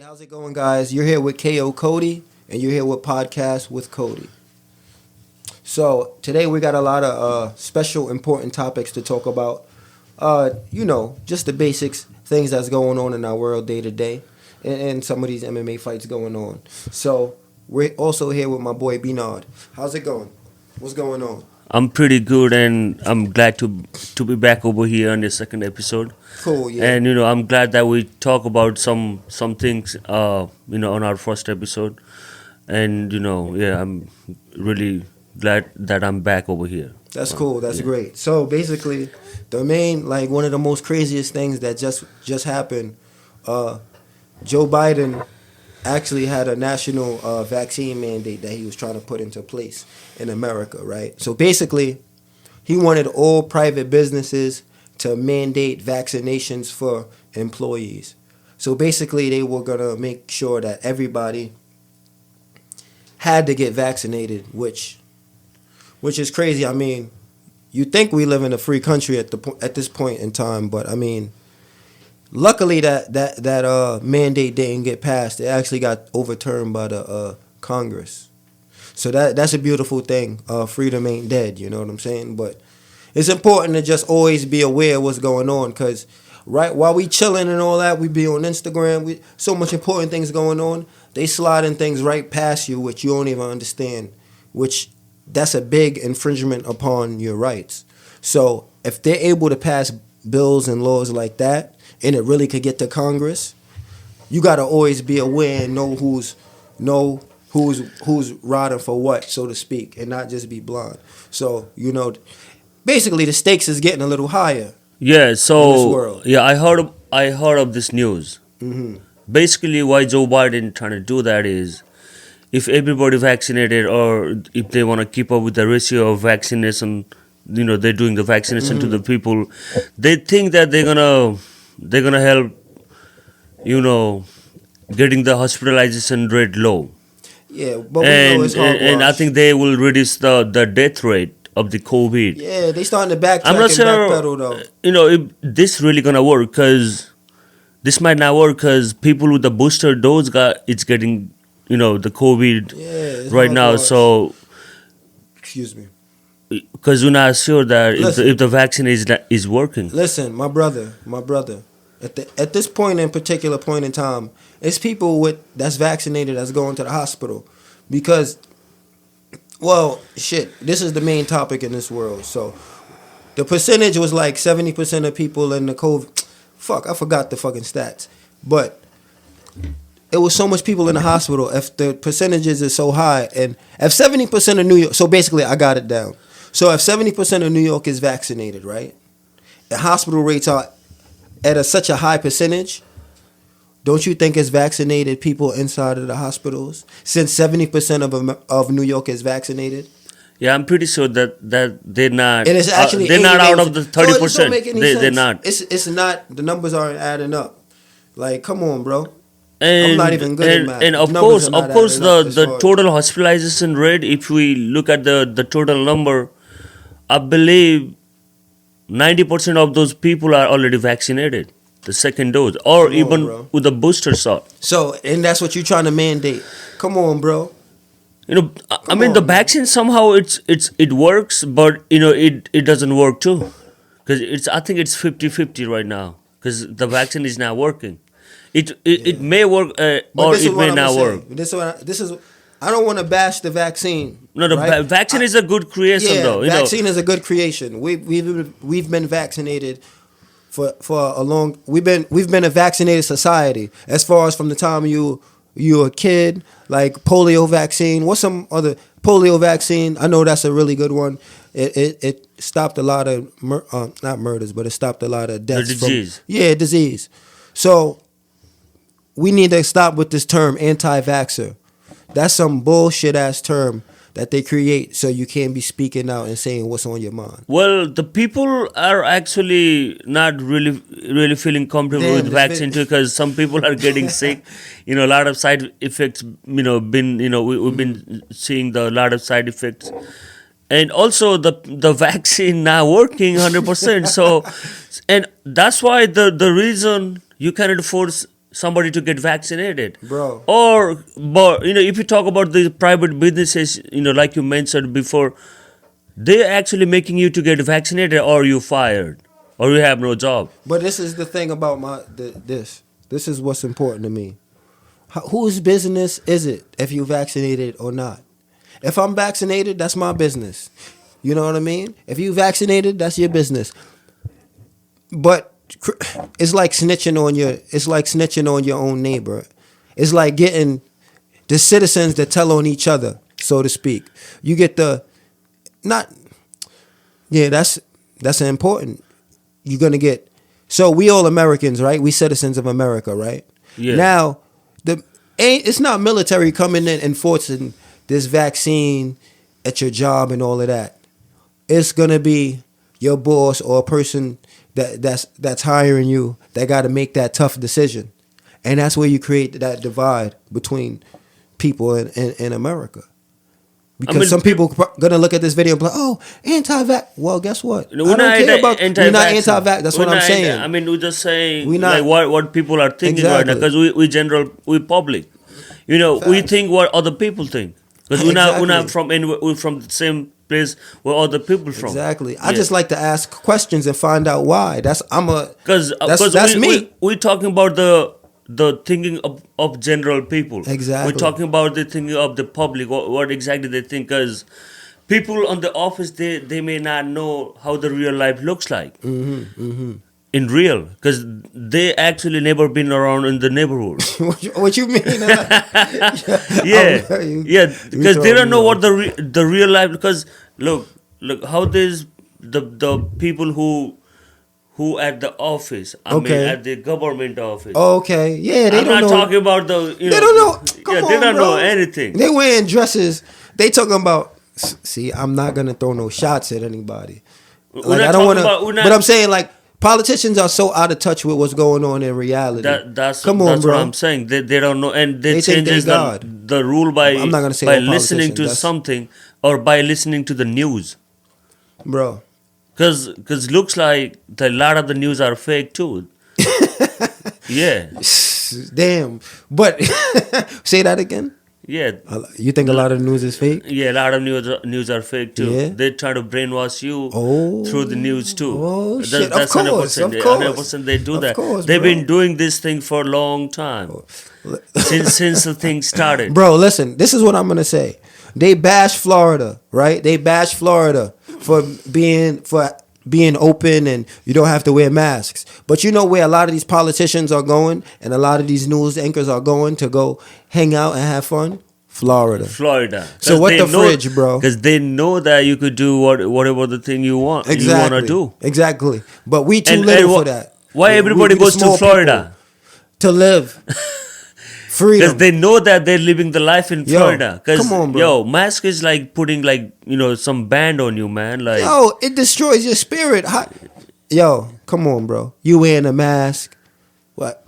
how's it going, guys? You're here with KO Codie, and you're here with Podcast with Codie. So today we got a lot of special, important topics to talk about. Just the basics, things that's going on in our world day to day, and some of these MMA fights going on. So we're also here with my boy Binod. How's it going? What's going on? I'm pretty good, and I'm glad to be back over here on the second episode. Cool, yeah. And I'm glad that we talk about some things, on our first episode. And I'm really glad that I'm back over here. That's cool. That's great. So basically, the main, one of the most craziest things that just happened, Joe Biden actually had a national vaccine mandate that he was trying to put into place in America, right? So basically, he wanted all private businesses to mandate vaccinations for employees. So basically, they were going to make sure that everybody had to get vaccinated, which is crazy. I mean, you think we live in a free country at this point in time, but I mean, luckily that mandate didn't get passed. It actually got overturned by the Congress. So that's a beautiful thing. Freedom ain't dead, you know what I'm saying? But it's important to just always be aware of what's going on, because right while we chilling and all that, we be on Instagram. So much important things going on. They sliding things right past you, which you don't even understand, which that's a big infringement upon your rights. So if they're able to pass bills and laws like that, and it really could get to Congress, you got to always be aware and know who's riding for what, so to speak, and not just be blind. So, basically the stakes is getting a little higher. Yeah, so in this world. Yeah, I heard of this news. Mm-hmm. Basically, why Joe Biden trying to do that is, if everybody vaccinated, or if they want to keep up with the ratio of vaccination, they're doing the vaccination to the people, they think that they're gonna help, getting the hospitalization rate low. Yeah, but we know it's hogwash. And I think they will reduce the death rate of the COVID. Yeah, they starting to backtrack I'm not sure, backpedal though. If this really gonna work, because this might not work, because people with the booster dose it's getting, the COVID right now. So, excuse me. Because we're not sure that if the vaccine is working. Listen, my brother. At this particular point in time, it's people that's vaccinated that's going to the hospital, because, well, shit, this is the main topic in this world. So the percentage was like 70% of people in the COVID. Fuck, I forgot the fucking stats, but it was so much people in the hospital. If the percentages is so high, and if 70% of New York, so basically I got it down. So if 70% of New York is vaccinated, right, the hospital rates are at such a high percentage, don't you think it's vaccinated people inside of the hospitals, since 70% of New York is vaccinated? Yeah, I'm pretty sure that they're not. And it's actually they're not out of the 30%. So They're not. It's not. The numbers aren't adding up. Like, come on, bro. I'm not even good at math. And of course, the total hospitalization rate, if we look at the total number, I believe 90% of those people are already vaccinated, the second dose, or even with a booster shot. So, and that's what you're trying to mandate. Come on, bro. The vaccine somehow it works, but it doesn't work too, because I think it's 50-50 right now, because the vaccine is not working. It may work, or it may not work. I don't want to bash the vaccine. No, the vaccine is a good creation, though. Vaccine is a good creation. We've been vaccinated for a long. We've been a vaccinated society, as far as from the time you a kid, like polio vaccine. What's some other polio vaccine? I know that's a really good one. It stopped a lot of not murders, but it stopped a lot of deaths. The disease. Disease. So we need to stop with this term anti-vaxxer. That's some bullshit ass term that they create so you can't be speaking out and saying what's on your mind. Well, the people are actually not really feeling comfortable with vaccine too, because some people are getting sick. A lot of side effects. We've been seeing a lot of side effects, and also the vaccine not working 100%. So, and that's why the reason you cannot force somebody to get vaccinated, Bro. Or, but if you talk about the private businesses, like you mentioned before, they're actually making you to get vaccinated, or you fired, or you have no job. But this is the thing about this. This is what's important to me. Whose business is it if you vaccinated or not? If I'm vaccinated, that's my business. You know what I mean? If you vaccinated, that's your business. But it's like snitching on your own neighbor. It's like getting the citizens to tell on each other, so to speak. You get that's important. You're gonna get. So we all Americans, right? We citizens of America, right? Yeah. Now, it's not military coming in and forcing this vaccine at your job and all of that. It's gonna be your boss or a person that's hiring you that got to make that tough decision, and that's where you create that divide between people in America. Because some people gonna look at this video and be like, "Oh, anti-vax." Well, guess what? I don't care about. We're not anti-vax. That's what I'm saying. We're just saying We not- like what people are thinking right now, because we public. We think what other people think, because we're not from anywhere. We're from the same place where other people from. Exactly. I just like to ask questions and find out why. That's me. We're talking about the thinking of general people. Exactly. We're talking about the thinking of the public, what exactly they think, because people on the office, they may not know how the real life looks like. In real, because they actually never been around in the neighborhood. What you mean? Because they don't know what the real life. Because look how there's the people who at the office. I mean, at the government office. Okay, yeah, I'm not talking about the. They don't know. Come on, they don't bro. know anything. They wearing dresses. They talking about. See, I'm not gonna throw no shots at anybody. Like, I don't want to. But I'm saying, like, politicians are so out of touch with what's going on in reality. That's what I'm saying. They don't know, and they changes the rule by I'm not gonna say by listening to something or by listening to the news, bro. Because looks like a lot of the news are fake too. Yeah. Damn. But say that again. Yeah. You think a lot of the news is fake? Yeah, a lot of news are fake too. Yeah? They try to brainwash you through the news too. Oh, shit. That's 100%. 100% they do that. They've been doing this thing for a long time. since the thing started. Bro, listen, this is what I'm gonna say. They bash Florida, right? They bash Florida for being open and you don't have to wear masks. But you know where a lot of these politicians are going and a lot of these news anchors are going to go hang out and have fun? Florida. So what the fridge, bro? Because they know that you could do whatever the thing you want. Exactly. You want to do. Exactly. But we too little for that. Why everybody goes to Florida? To live. Freedom. Because they know that they're living the life in Florida. Come on, bro. Mask is like putting some band on you, man. Like, it destroys your spirit. Come on, bro. You wearing a mask. What?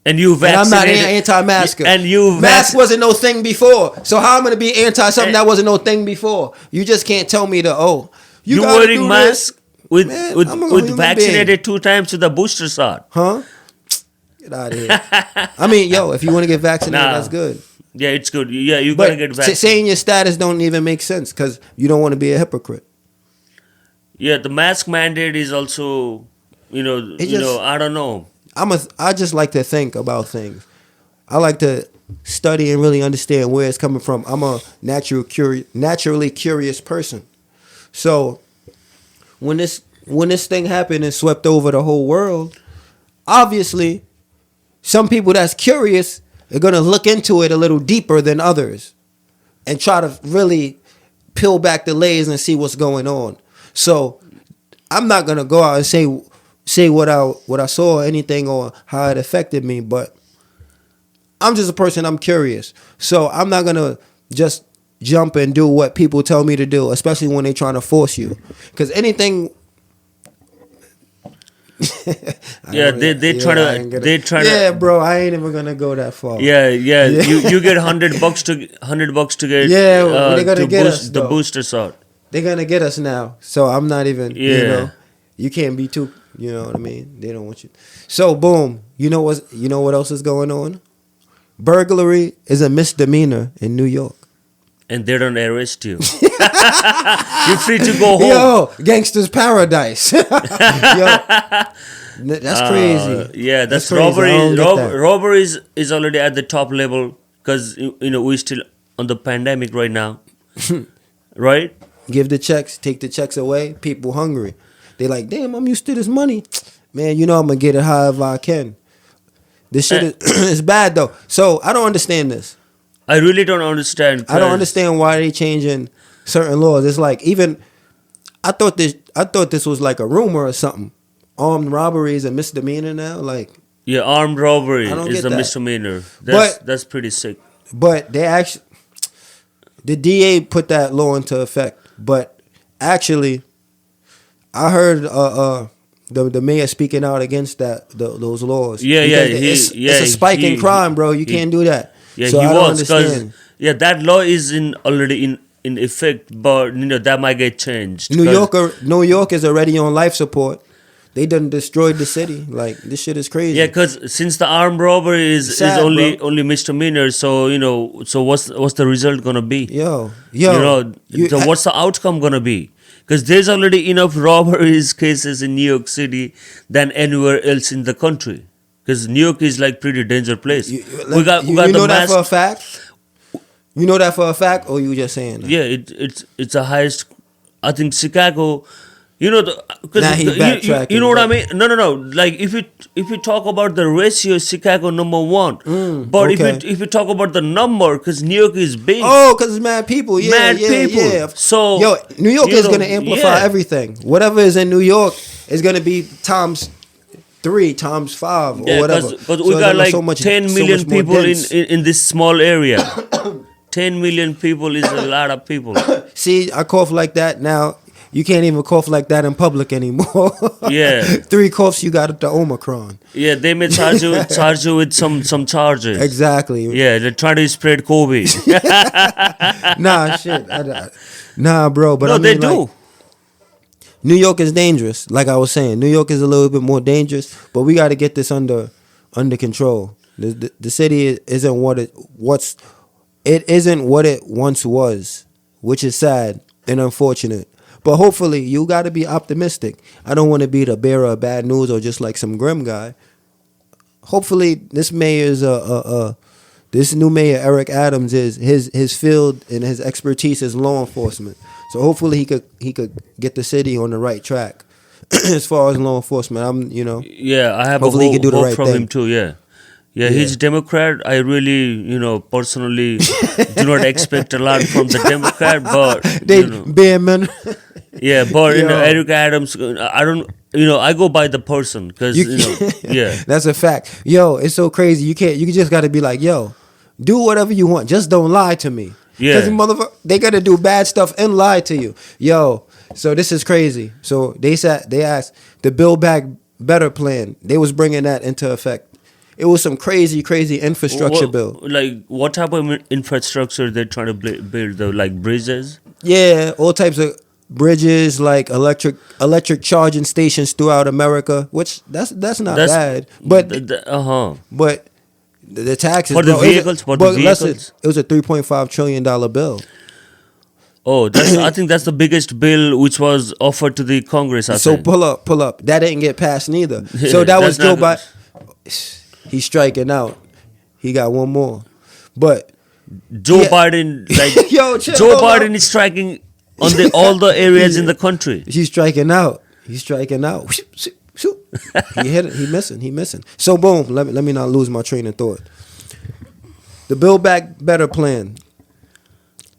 And you vaccinated. And I'm not anti-masker. And mask wasn't no thing before. So how am I gonna be anti something that wasn't no thing before? You just can't tell me you wearing mask with vaccinated 2 times with the booster shot. Huh? Get out of here. I mean, if you want to get vaccinated, that's good. Yeah, it's good. Yeah, you gotta get vaccinated. Saying your status don't even make sense because you don't want to be a hypocrite. Yeah, the mask mandate is also, I don't know. I just like to think about things. I like to study and really understand where it's coming from. I'm a naturally curious person. So when this thing happened and swept over the whole world, obviously, some people that's curious are going to look into it a little deeper than others and try to really peel back the layers and see what's going on. So I'm not going to go out and say what I saw or anything or how it affected me, but I'm just a person, I'm curious. So I'm not going to just jump and do what people tell me to do, especially when they're trying to force you. Because anything... they try to. Yeah, bro, I ain't even gonna go that far. Yeah. You get $100 to get. Yeah, they're gonna get us the booster shot. They're gonna get us now, so I'm not even. You can't be too You know what I mean? They don't want you. So boom, you know what else is going on? Burglary is a misdemeanor in New York. And they don't arrest you. You're free to go home. Yo, gangster's paradise. Yo, that's crazy. Yeah, that's crazy. robbery. Robbery is already at the top level because we're still on the pandemic right now, right? Give the checks, take the checks away. People hungry. They like, damn, I'm used to this money. Man, I'm gonna get it however I can. This shit is bad though. So I don't understand this. I really don't understand. I don't understand why they changing certain laws. It's like even I thought this was like a rumor or something. Armed robbery is a misdemeanor now. Like armed robbery is a that. misdemeanor. That's pretty sick. But they actually, the DA put that law into effect. But actually, I heard the mayor speaking out against those laws. It's a spike in crime, bro. You can't do that. Yeah, so he I don't was understand. because that law is already in effect, but that might get changed. New York is already on life support. They done destroyed the city. Like this shit is crazy. Yeah, because since the armed robbery is only misdemeanor, so so what's the result gonna be? What's the outcome gonna be? Because there's already enough robberies cases in New York City than anywhere else in the country. Because New York is like pretty dangerous place. You know that for a fact? You know that for a fact, or you just saying that? Yeah, it's the highest. I think Chicago. You know, you know what I mean? No. Like if you talk about the ratio, Chicago number one. But if you talk about the number, because New York is big. Oh, because it's mad people. Yeah. So New York is gonna amplify everything. Whatever is in New York is gonna be times 3, times 5, or whatever. Because we got like 10 million people in this small area. 10 million people is a lot of people. See, I cough like that now. You can't even cough like that in public anymore. Yeah. 3 coughs, you got the Omicron. Yeah, they may charge you with some charges. Exactly. Yeah, they're trying to spread COVID. Nah, shit. Nah, bro. But no, I mean, they do. Like, New York is dangerous. Like I was saying, New York is a little bit more dangerous, but we got to get this under control. The city isn't what it once was, which is sad and unfortunate. But hopefully, you got to be optimistic. I don't want to be the bearer of bad news or just like some grim guy. Hopefully, this mayor's this new mayor Eric Adams is his field and his expertise is law enforcement. So hopefully he could get the city on the right track as far as law enforcement. Yeah, I have hopefully a hope, he can do the right from thing. him too. Yeah, he's Democrat. I really, personally do not expect a lot from the Democrat, but bare men. Yeah, but Eric Adams, I don't. I go by the person because yeah, that's a fact. Yo, it's so crazy. You just got to be like, yo, do whatever you want. Just don't lie to me. Yeah, because they got to do bad stuff and lie to you. Yo, so this is crazy. So they asked the Build Back Better plan. They was bringing that into effect. It was some crazy infrastructure bill. Like what type of infrastructure they're trying to build? Though, like bridges? Yeah, all types of bridges, like electric charging stations throughout America. Which that's not bad. But But the taxes for the vehicles. It was a $3.5 trillion bill. Oh, I think that's the biggest bill which was offered to the Congress. So pull up. That didn't get passed neither. So that was Joe Biden. He's striking out. He got one more. But Joe Biden, like Joe Biden is striking on all the areas in the country. He's striking out. He hit it. He missing. So boom, let me not lose my train of thought. The Build Back Better plan.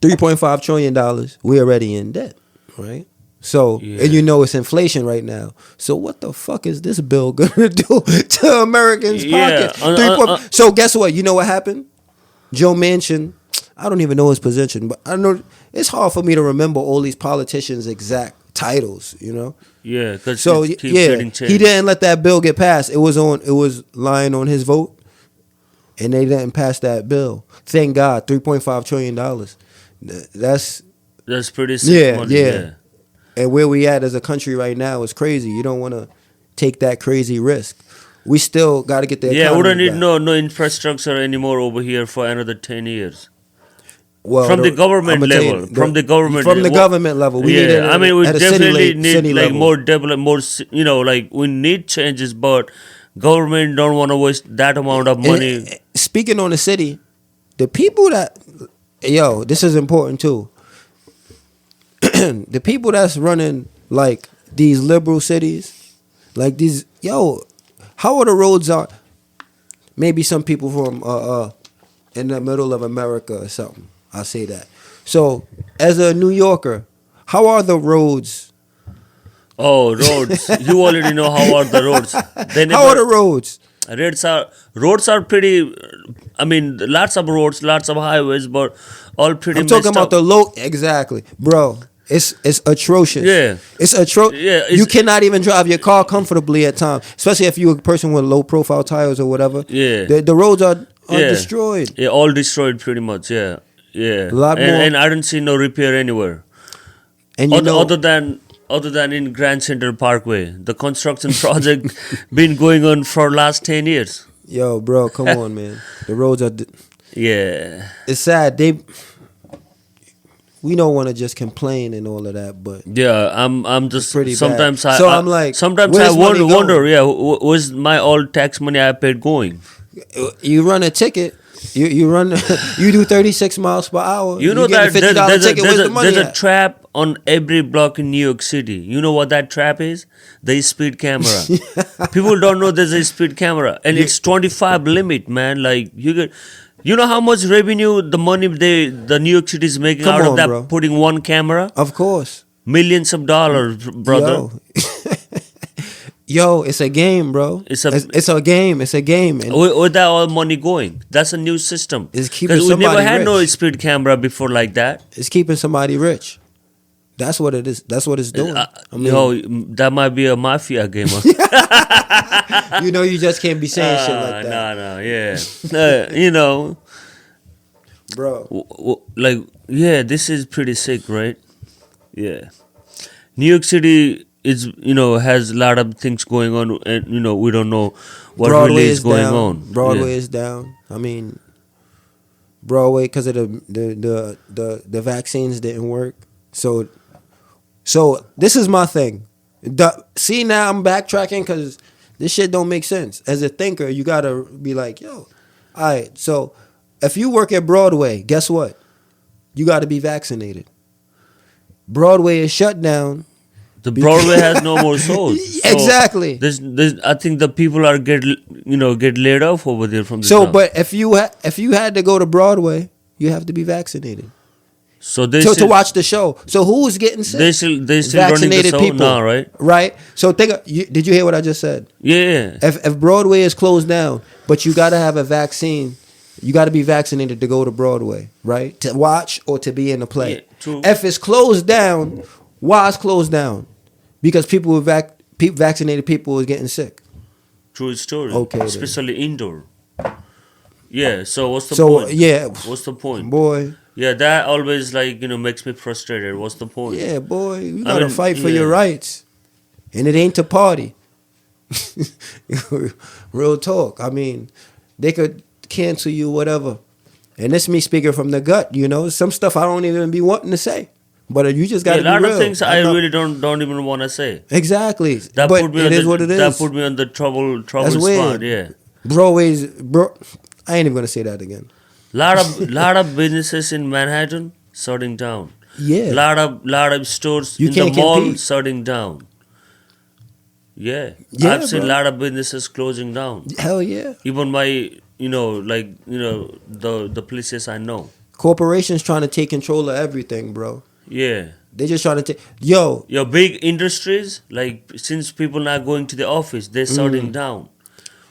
$3.5 trillion. We're already in debt, right? So, and it's inflation right now. So what the fuck is this bill gonna do to Americans' pockets? So guess what? You know what happened? Joe Manchin, I don't even know his position, but I know it's hard for me to remember all these politicians' exact titles, Yeah, because he didn't let that bill get passed. It was lying on his vote, and they didn't pass that bill. Thank God, $3.5 trillion. That's pretty sick money. Yeah. And where we at as a country right now is crazy. You don't want to take that crazy risk. We still got to get the economy we don't need back. no infrastructure anymore over here for another 10 years. Well, From the government level, from the government level, we need it I mean, we at a definitely city need like level. more develop, more like we need changes, but government don't want to waste that amount of money. And speaking on the city, the people that, this is important too. The people that's running like these liberal cities, like these, how are the roads are? Maybe some people from in the middle of America or something. I'll say that. So, as a New Yorker, how are the roads? Oh, roads! You already know how are the roads. How are the roads? Roads are pretty. I mean, lots of roads, lots of highways, but all pretty. I'm talking about up. exactly, bro. It's atrocious. Yeah, it's atrocious. Yeah, you cannot even drive your car comfortably at times, especially if you're a person with low profile tires or whatever. Yeah, the roads are destroyed. Yeah, all destroyed pretty much. Yeah. Yeah, a lot more. And I don't see no repair anywhere. And other than in Grand Central Parkway, the construction project been going on for last 10 years. Yo, bro, come on, man. The roads are. Yeah. It's sad. We don't want to just complain and all of that, but yeah, I'm just pretty sometimes bad. I'm like, sometimes I wonder, where's my all tax money I paid going? You run a ticket. You run. You do 36 miles per hour. You know that there's a trap on every block in New York City. You know what that trap is? The speed camera. People don't know there's a speed camera, and it's 25 limit, man. Like you get. You know how much revenue the money the New York City is making out of that, bro. Putting one camera? Of course. Millions of dollars, brother. Yo, it's a game, bro. It's a game. It's a game. And where that all money going? That's a new system. It's keeping somebody rich. We never had no speed camera before like that. It's keeping somebody rich. That's what it is. That's what it's doing. That might be a mafia game. You just can't be saying shit like that. No, yeah. Bro. This is pretty sick, right? Yeah. New York City is, has a lot of things going on, and, we don't know what Broadway really is going on. Broadway is down. I mean, Broadway, because of the vaccines didn't work. So this is my thing. See, now I'm backtracking because this shit don't make sense. As a thinker, you got to be like, all right, so if you work at Broadway, guess what? You got to be vaccinated. Broadway is shut down. The Broadway has no more souls. So exactly. I think the people are get laid off over there from the So, but if you had to go to Broadway, you have to be vaccinated. So to watch the show. So who's getting sick? They still vaccinated running the show people now, right? Right. So did you hear what I just said? Yeah. If Broadway is closed down, but you got to have a vaccine, you got to be vaccinated to go to Broadway, right? To watch or to be in the play. Yeah, true. If it's closed down, why it's closed down? Because people with vaccinated people is getting sick. True story. Okay. Especially indoor. Yeah. So what's the point? Yeah. What's the point, boy? Yeah, that always makes me frustrated. What's the point? Yeah, boy, you gotta fight for your rights, and it ain't to party. Real talk. I mean, they could cancel you, whatever. And this me speaking from the gut. Some stuff I don't even be wanting to say, but you just gotta be real. A lot of things I really don't even want to say. Exactly. That but put me it is what it is. That put me on the trouble That's spot. weird. Yeah. I ain't even gonna say that again. Lot of businesses in Manhattan shutting down. Yeah. Lot of stores in the mall shutting down. Yeah. I've seen a lot of businesses closing down. Hell yeah. Even my the places I know. Corporations trying to take control of everything, bro. Yeah. They just trying to take your big industries, since people not going to the office, they're shutting down.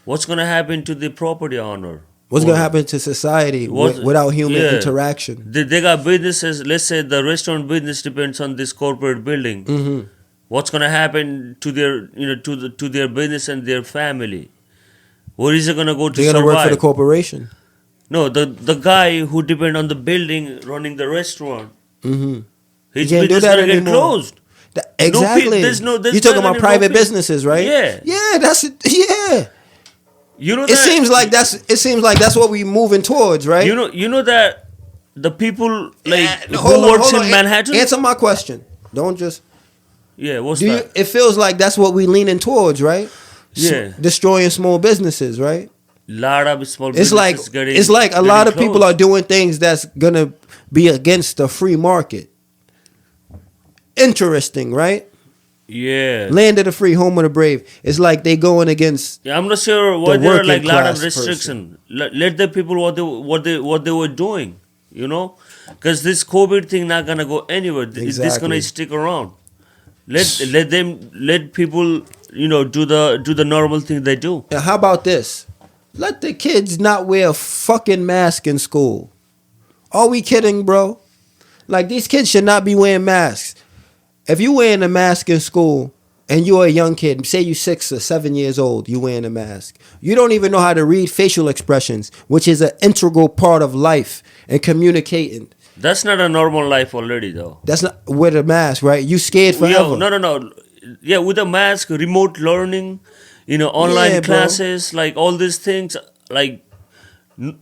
What's gonna happen to the property owner? What's going to happen to society without human interaction? They got businesses. Let's say the restaurant business depends on this corporate building. Mm-hmm. What's going to happen to their to their business and their family? Where is it going to go to survive? They're going to work for the corporation. No, the guy who depend on the building running the restaurant. Mm-hmm. His business is going to get closed. Exactly. There's You're talking about private businesses, right? Yeah. Yeah, yeah. You know It seems like that's what we moving towards, right? You know that the people like who hold works on. in Manhattan. Answer my question. Don't just. Yeah, what's that? It feels like that's what we leaning towards, right? Yeah. Destroying small businesses, right? Lot of small It's businesses like a lot of closed. people are doing things that's gonna be against the free market. Interesting, right? Yeah. Land of the free, home of the brave. It's like they going against. Yeah, I'm not sure why there are like working lot of class restriction. Let the people what they were doing, you know, because this COVID thing not gonna go anywhere. This gonna Exactly. stick around. Let people do the normal thing they do. Now, how about this? Let the kids not wear a fucking mask in school. Are we kidding, bro? Like, these kids should not be wearing masks. If you wearing a mask in school and you're a young kid, say you 6 or 7 years old, you wearing a mask. You don't even know how to read facial expressions, which is an integral part of life and communicating. That's not a normal life already, though. That's not with a mask, right? You scared forever. No. Yeah, with a mask, remote learning, online Yeah, bro. classes, like all these things, like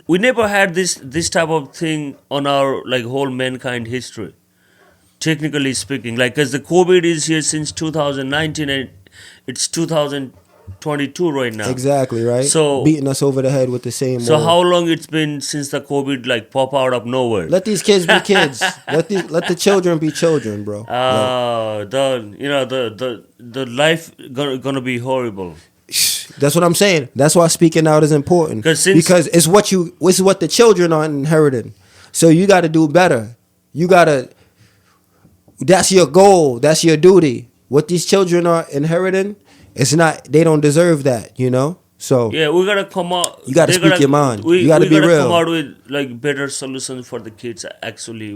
we never had this type of thing on our like whole mankind history. Technically speaking, like because the COVID is here since 2019 and it's 2022 right now. Exactly, right? So beating us over the head with the same So word. how long it's been since the COVID like pop out of nowhere? Let these kids be kids. let the children be children, bro. The life gonna be horrible. That's what I'm saying. That's why speaking out is important. Because it's what the children are inheriting. So you got to do better. That's your goal. That's your duty. What these children are inheriting, they don't deserve that, So yeah, we gotta come out. You gotta speak your mind. You gotta be real. Come out with like better solutions for the kids. Actually,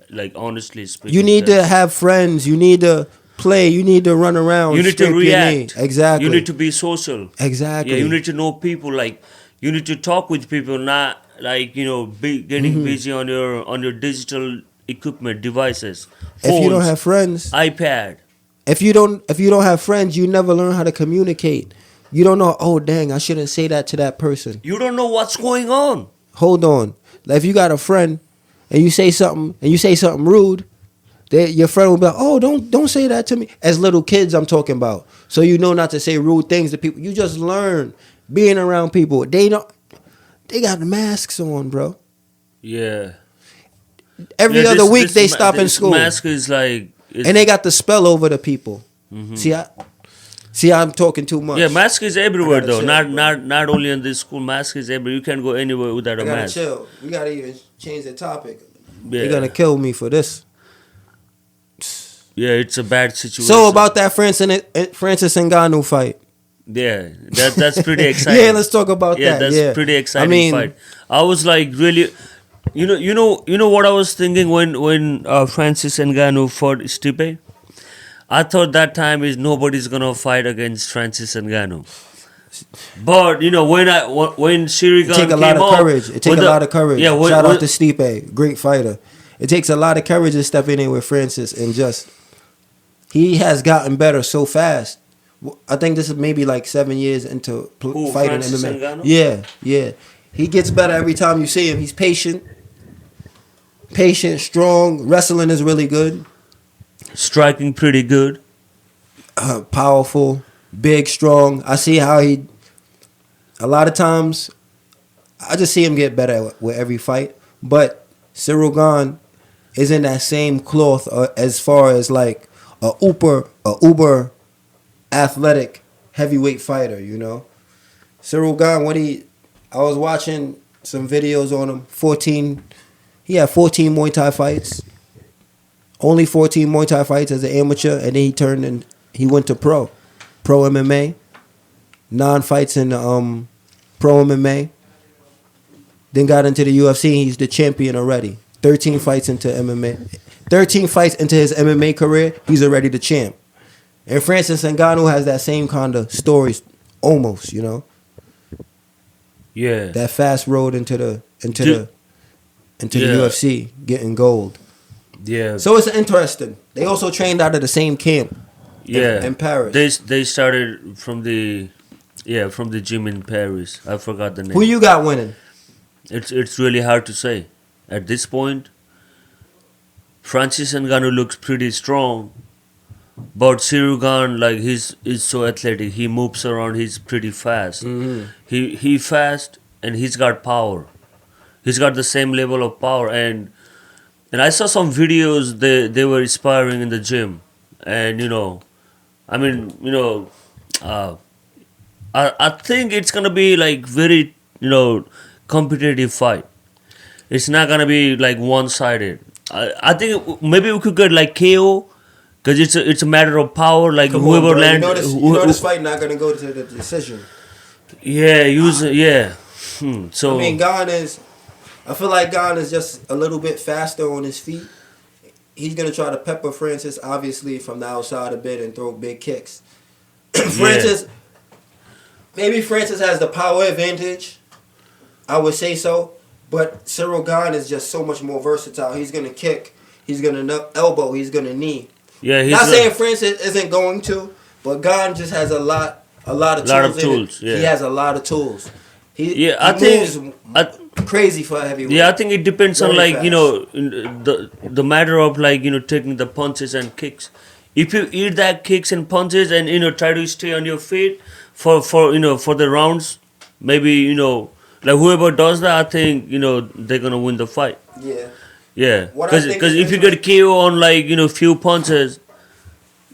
like honestly speaking. You need to have friends. You need to play. You need to run around. You need to react. Exactly. You need to be social. Exactly. Yeah, you need to know people. Like you need to talk with people, not like getting busy on your digital equipment devices. Phones, if you don't have friends, iPad. If you don't have friends, you never learn how to communicate. You don't know. Oh dang, I shouldn't say that to that person. You don't know what's going on. Hold on. Like if you got a friend and you say something rude, your friend will be like, "Oh, don't say that to me." As little kids, I'm talking about. So you know not to say rude things to people. You just learn being around people. They got masks on, bro. Yeah. Every other week they stop in school. Mask is like, and they got the spell over the people. Mm-hmm. See, I'm talking too much. Yeah, mask is everywhere though. Not only in this school. Mask is everywhere. You can't go anywhere without a mask. Chill. We gotta even change the topic. Yeah. You're gonna kill me for this. Yeah, it's a bad situation. So about that Francis Ngannou fight. Yeah, that's pretty exciting. Yeah, let's talk about that. That's pretty exciting fight. I was like really, you know what I was thinking when Francis Ngannou fought Stipe. I thought that time is nobody's gonna fight against Francis Ngannou. But when Ciryl it take a lot of courage. It take a lot of courage. Yeah, shout out to Stipe, great fighter. It takes a lot of courage to step in with Francis and he has gotten better so fast. I think this is maybe like 7 years into fighting Francis MMA. Ngannou? Yeah. He gets better every time you see him. He's patient, strong. Wrestling is really good. Striking pretty good. Powerful, big, strong. I see how a lot of times, I just see him get better with every fight. But Ciryl Gane is in that same cloth as far as like a uber athletic heavyweight fighter, Ciryl Gane, I was watching some videos on him. He had 14 Muay Thai fights. Only 14 Muay Thai fights as an amateur, and then he turned and he went to pro MMA. 9 fights in pro MMA. Then got into the UFC. He's the champion already. 13 fights into MMA. 13 fights into his MMA career. He's already the champ. And Francis Ngannou has that same kind of stories, almost. Yeah. That fast road into the UFC, getting gold. Yeah. So it's interesting. They also trained out of the same camp. In Paris. They started from the gym in Paris. I forgot the name. Who you got winning? It's really hard to say at this point. Francis Ngannou looks pretty strong, but Ciryl Gane, like he's so athletic. He moves around. He's pretty fast. Mm-hmm. He fast and he's got power. He's got the same level of power and I saw some videos. They were sparring in the gym, and I think it's gonna be like very competitive fight. It's not gonna be like one sided. I think maybe we could get like KO because it's a matter of power. Like Come whoever on, bro. lands. This fight not gonna go to the decision. Yeah, So I mean, I feel like Gane is just a little bit faster on his feet. He's gonna try to pepper Francis, obviously, from the outside a bit and throw big kicks. Maybe Francis has the power advantage. I would say so. But Ciryl Gane is just so much more versatile. He's gonna kick. He's gonna elbow. He's gonna knee. Yeah, not saying Francis isn't going to, but Gane just has a lot of tools. Yeah. He has a lot of tools. He moves crazy for a heavyweight. Yeah, I think it depends Very on like fast. the matter of like taking the punches and kicks. If you eat that kicks and punches and try to stay on your feet for the rounds, maybe like whoever does that, I think they're gonna win the fight. Yeah. Yeah, because if you get KO on like few punches,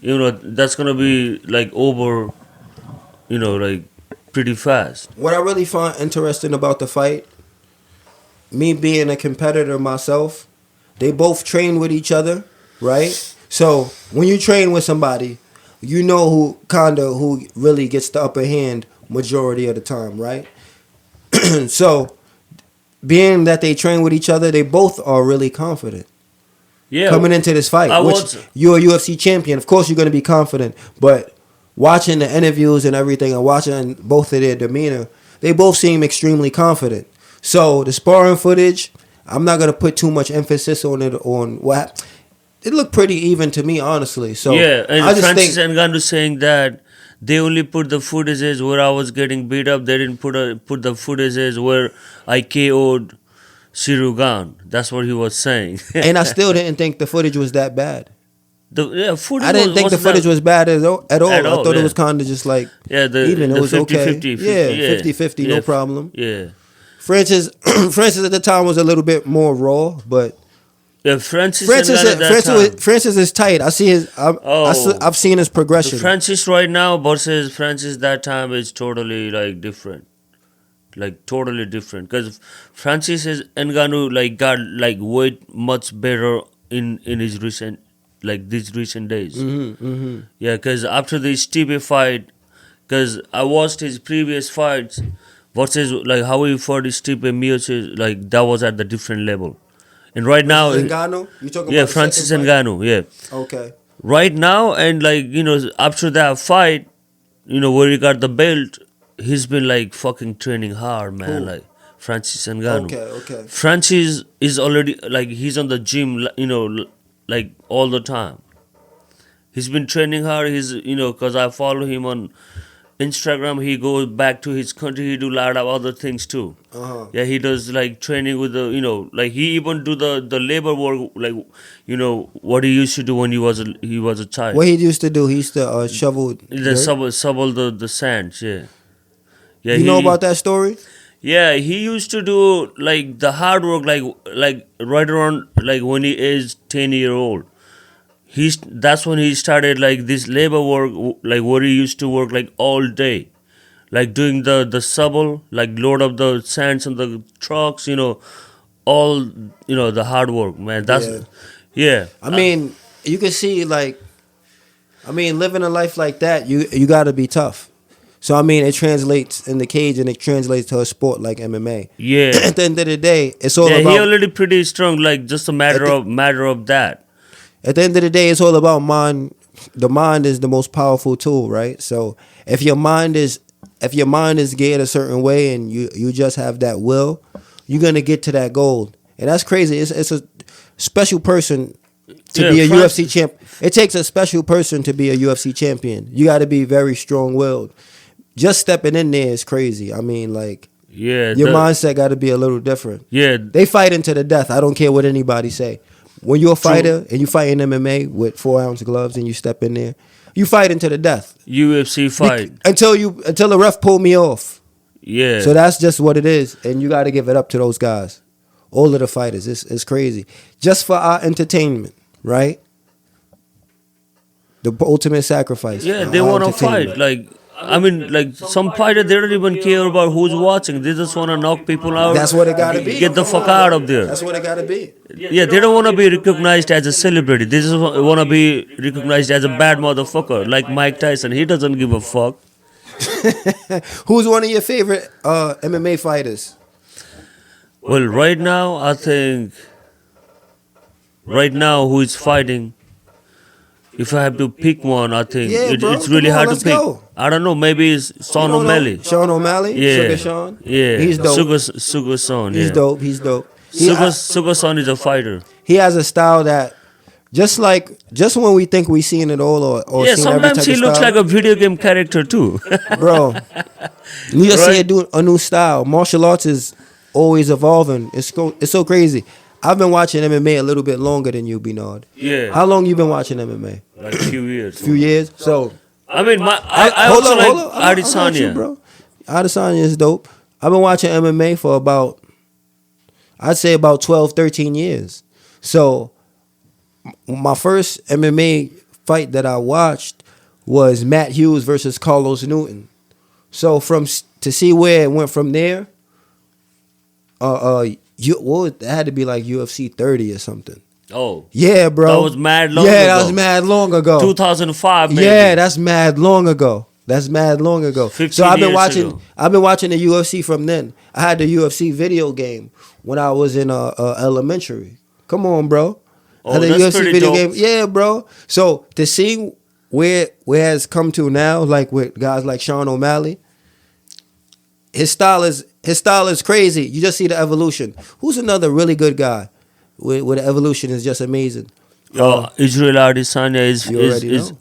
that's gonna be like over, like pretty fast. What I really find interesting about the fight, me being a competitor myself, they both train with each other, right? So when you train with somebody, you know who really gets the upper hand majority of the time, right? So being that they train with each other, they both are really confident. Yeah. Coming into this fight, you're a UFC champion, of course you're going to be confident, but watching the interviews and everything and watching both of their demeanor, they both seem extremely confident. So the sparring footage, I'm not going to put too much emphasis on it, it looked pretty even to me, honestly. So yeah, and Francis Ngannou saying that they only put the footages where I was getting beat up. They didn't put the footages where I KO'd Ciryl Gane. That's what he was saying. And I still didn't think the footage was that bad. Footage I didn't think the footage was bad at all. I thought it was kind of just like even. It was 50, okay. 50, 50, 50-50, no problem. Yeah. Francis at the time was a little bit more raw, but Francis is tight. I see his. I've seen his progression. Francis right now versus Francis that time is totally like different, like totally different. Because Francis Ngannou like got like way much better in his recent these recent days. Yeah, because after the Stipe fight, because I watched his previous fights versus like how he fought Stipe Miocic, like that was at the different level. And right now, Ngannou? You talking about Francis Ngannou, yeah. Okay. Right now, and like after that fight, where he got the belt, he's been like fucking training hard, man. Like Francis Ngannou. Okay. Francis is already like he's on the gym, like all the time. He's been training hard. He's because I follow him on Instagram. He goes back to his country. He do a lot of other things too. Yeah, he does like training with the like he even do the labor work, like what he used to do when he was a child. What he used to do, he used to shovel the sands. Yeah. You know about that story? Yeah, he used to do like the hard work, like right around like when he is 10-year old. That's when he started like this labor work, like where he used to work like all day, like doing the shovel, like load up the sands on the trucks, all the hard work, man. That's I mean, you can see living a life like that, you got to be tough. So I mean, it translates in the cage and it translates to a sport like MMA. Yeah. At the end of the day, it's all about. Yeah, he already pretty strong. Like just a matter of that. At the end of the day, it's all about mind. The mind is the most powerful tool, right? So if your mind is geared a certain way and you just have that will, you're gonna get to that goal. And that's crazy. It's a special person to be a UFC champ. It takes a special person to be a UFC champion. You got to be very strong-willed. Just stepping in there is crazy. I mean, like, your mindset got to be a little different. Yeah. They fighting to the death. I don't care what anybody say. When you're a fighter and you fight in MMA with 4-ounce gloves and you step in there, you fighting to the death. UFC fight. Until the ref pull me off. Yeah. So that's just what it is. And you got to give it up to those guys. All of the fighters. It's crazy. Just for our entertainment, right? The ultimate sacrifice. Yeah, they want to fight. Like, I mean, like, some fighter, they don't even care about who's watching. They just want to knock people out. That's what it got to be. Get the fuck out of there. That's what it got to be. Yeah, they don't want to be recognized as a celebrity. They just want to be recognized as a bad motherfucker. Like Mike Tyson. He doesn't give a fuck. Who's one of your favorite MMA fighters? Well, right now, I think... Right now, who is fighting... If I have to pick one, I think it's really hard to pick. Go. I don't know. Maybe it's Sean O'Malley. Sean O'Malley? Yeah. Sugar Sean? Yeah. He's dope. Sugar Sean, He's dope. He's dope. Sugar Sean is a fighter. He has a style that, just when we think we seen it all or yeah, seen sometimes he looks like a video game character too. Bro, you just see it do a new style. Martial arts is always evolving. It's so crazy. I've been watching MMA a little bit longer than you, Binod. Yeah. How long you been watching MMA? Like a few years. Few years? So... I mean, I also like Adesanya. Bro. Adesanya is dope. I've been watching MMA for I'd say about 12, 13 years. So, my first MMA fight that I watched was Matt Hughes versus Carlos Newton. So, to see where it went from there, it had to be like UFC 30 or something. Oh. Yeah, bro. That was mad long ago. Yeah, that was mad long ago. 2005, maybe. Yeah, that's mad long ago. 15 I've been years watching the UFC from then. I had the UFC video game when I was in elementary. Come on, bro. Oh, I had the that's UFC pretty video dope. game. Yeah, bro. So to see where it's come to now, like with guys like Sean O'Malley, his style is crazy. You just see the evolution. Who's another really good guy? Where the evolution is just amazing. Ciryl Adesanya is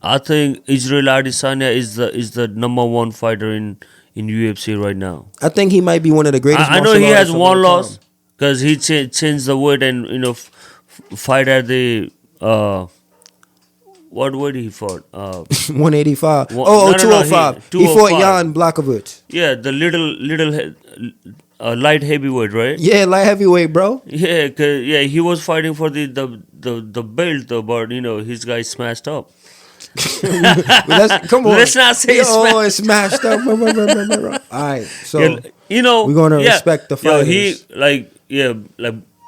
I think Ciryl Adesanya is the number one fighter in UFC right now. I think he might be one of the greatest. I know he has one loss because he changed the weight and fight at the what weight he fought? 185. 205. 205. He fought Jan Blachowicz. Yeah, the little light heavyweight, right? Yeah, light heavyweight, bro. Yeah, he was fighting for the belt, though, but his guy smashed up. Come on. Let's not say it's smashed up. All right, so we're gonna respect the fighters.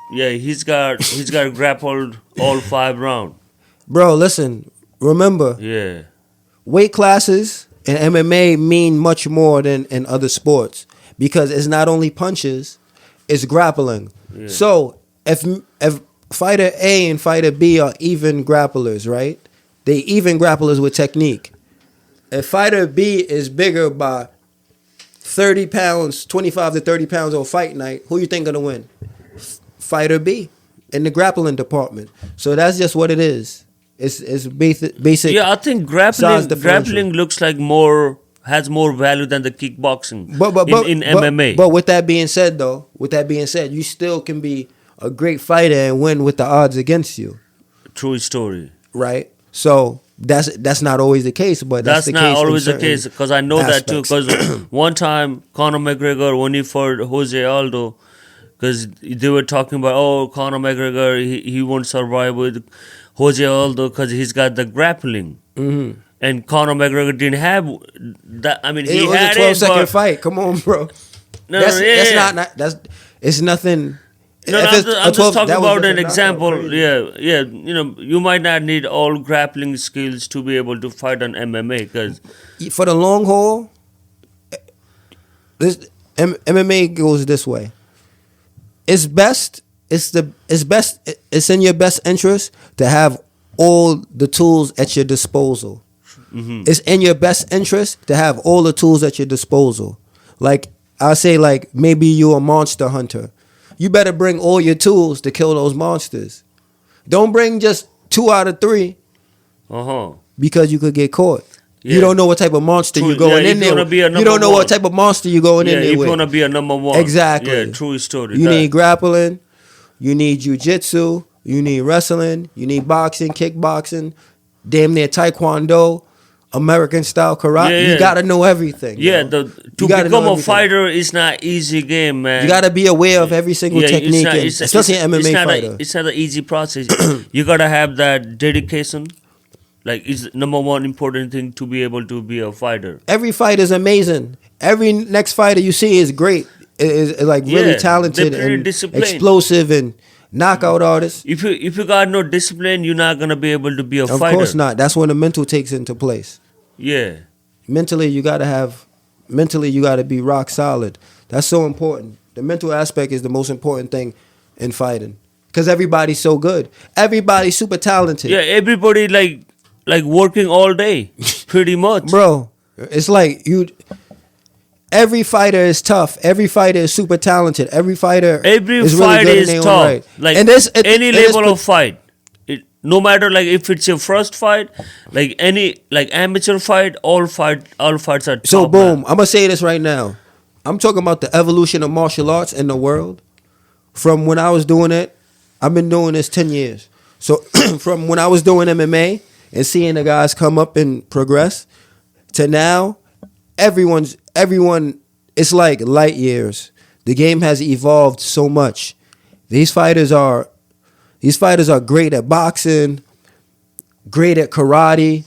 He's got grappled all 5 rounds. Bro, listen, remember. Yeah. Weight classes in MMA mean much more than in other sports because it's not only punches, it's grappling. Yeah. So if fighter A and fighter B are even grapplers, right? They even grapplers with technique. If fighter B is bigger by 30 pounds, 25 to 30 pounds on fight night, who you think gonna win? Fighter B in the grappling department. So that's just what it is. It's basic. Yeah, I think grappling looks like has more value than the kickboxing in MMA. But with that being said, you still can be a great fighter and win with the odds against you. True story. Right. So that's not always the case, but that's the not case always the case because I know aspects. that too. Because one time Conor McGregor when he fought Jose Aldo, because they were talking about Conor McGregor he won't survive with Jose Aldo because he's got the grappling. Mm-hmm. And Conor McGregor didn't have that. I mean, he had it. It was a 12-second fight. Come on, bro. It's nothing. No, I'm just talking about an example. Yeah. You might not need all grappling skills to be able to fight on MMA because for the long haul, MMA goes this way. It's in your best interest to have all the tools at your disposal. Mm-hmm. It's in your best interest to have all the tools at your disposal. Like I say, like maybe you're a monster hunter. You better bring all your tools to kill those monsters. Don't bring just 2 out of 3 because you could get caught. Yeah. You don't know what type of monster you're going in there. You don't know what type of monster you're going in there if with. you want to be a number one. Exactly. Yeah, true story. You need grappling. You need jiu-jitsu. You need wrestling. You need boxing, kickboxing, damn near taekwondo, American style karate. Yeah. You got to know everything. Yeah, to become a fighter is not easy game, man. You got to be aware of every single technique, especially an MMA fighter. It's not an easy process. You got to have that dedication. Like, it's number one important thing to be able to be a fighter. Every fight is amazing. Every next fighter you see is great. Is like really talented and explosive and knockout artists. If you got no discipline, you're not gonna be able to be a fighter. Of course not. That's when the mental takes into place. Yeah. Mentally, you gotta be rock solid. That's so important. The mental aspect is the most important thing in fighting. Because everybody's so good. Everybody's super talented. Yeah, everybody like working all day, pretty much. Bro, it's like every fighter is tough. Every fighter is super talented. Every fighter is really good in their own tough. right. Like any level of fight. No matter like if it's your first fight, like any like amateur fight, all fights are tough. So boom, I'm gonna say this right now. I'm talking about the evolution of martial arts in the world. From when I was doing it, I've been doing this 10 years. So from when I was doing MMA and seeing the guys come up and progress to now, everyone, it's like light years. The game has evolved so much. These fighters are great at boxing, great at karate,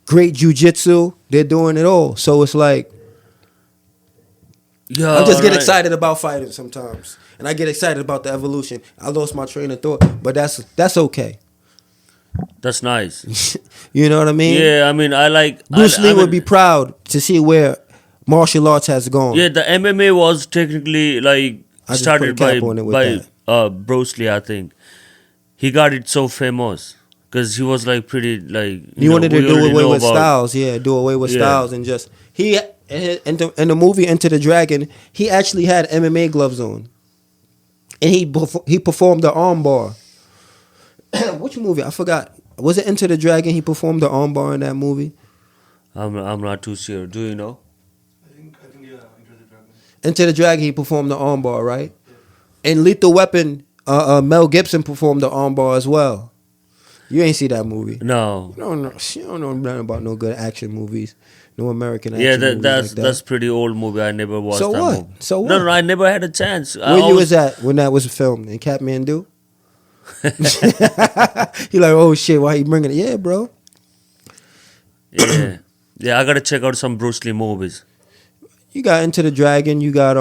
great jiu-jitsu. They're doing it all. So it's like, I just get excited about fighting sometimes. And I get excited about the evolution. I lost my train of thought, but that's okay. That's nice. You know what I mean? Yeah, I mean, Bruce Lee would be proud to see where martial arts has gone. Yeah, the MMA was technically like started by Bruce Lee, I think. He got it so famous because he was like pretty like he wanted to do away with styles. Yeah, do away with styles and just in the movie Enter the Dragon, he actually had MMA gloves on, and he performed the armbar. Which movie? I forgot. Was it Enter the Dragon? He performed the armbar in that movie. I'm not too sure. Do you know? I think yeah, Enter the Dragon. Enter the Dragon, he performed the armbar, right? In Lethal Weapon, Mel Gibson performed the armbar as well. You ain't see that movie? No. You don't know nothing about no good action movies, no American action movies. Yeah, that's pretty old movie. I never watched that movie. So what? No, I never had a chance. Where you was at when that was filmed in Kathmandu? He like, oh shit, why he bringing it? Yeah, bro. Yeah, I gotta check out some Bruce Lee movies. You got Enter the Dragon. You got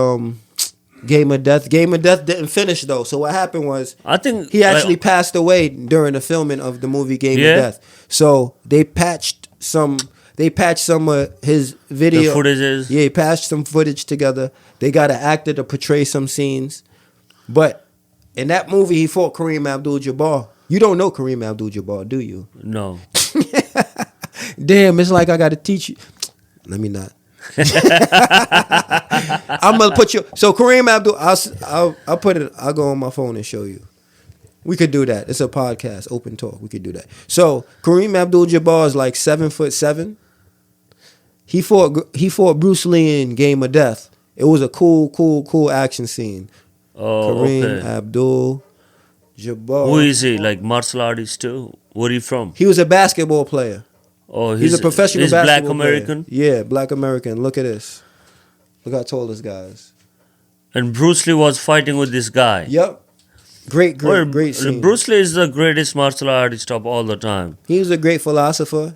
Game of Death. Game of Death didn't finish though. So what happened was, I think he actually passed away during the filming of the movie Game of Death. So they patched some of his video. The footages. Yeah, patched some footage together. They got an actor to portray some scenes, but in that movie he fought Kareem Abdul-Jabbar. You don't know Kareem Abdul-Jabbar, do you? No. Damn, it's like I got to teach you. Let me not. I'm gonna put you. So Kareem Abdul, I'll put it. I'll go on my phone and show you. We could do that. It's a podcast, open talk. We could do that. So Kareem Abdul-Jabbar is like 7'7". He fought Bruce Lee in Game of Death. It was a cool action scene. Oh, Kareem Abdul-Jabbar. Who is he? Like martial artist too? Where are you from? He was a basketball player. Oh, he's a professional basketball Black player. American? Yeah, Black American. Look at this. Look how tall this guy is. And Bruce Lee was fighting with this guy. Yep. Great scene. Bruce Lee is the greatest martial artist of all the time. He was a great philosopher.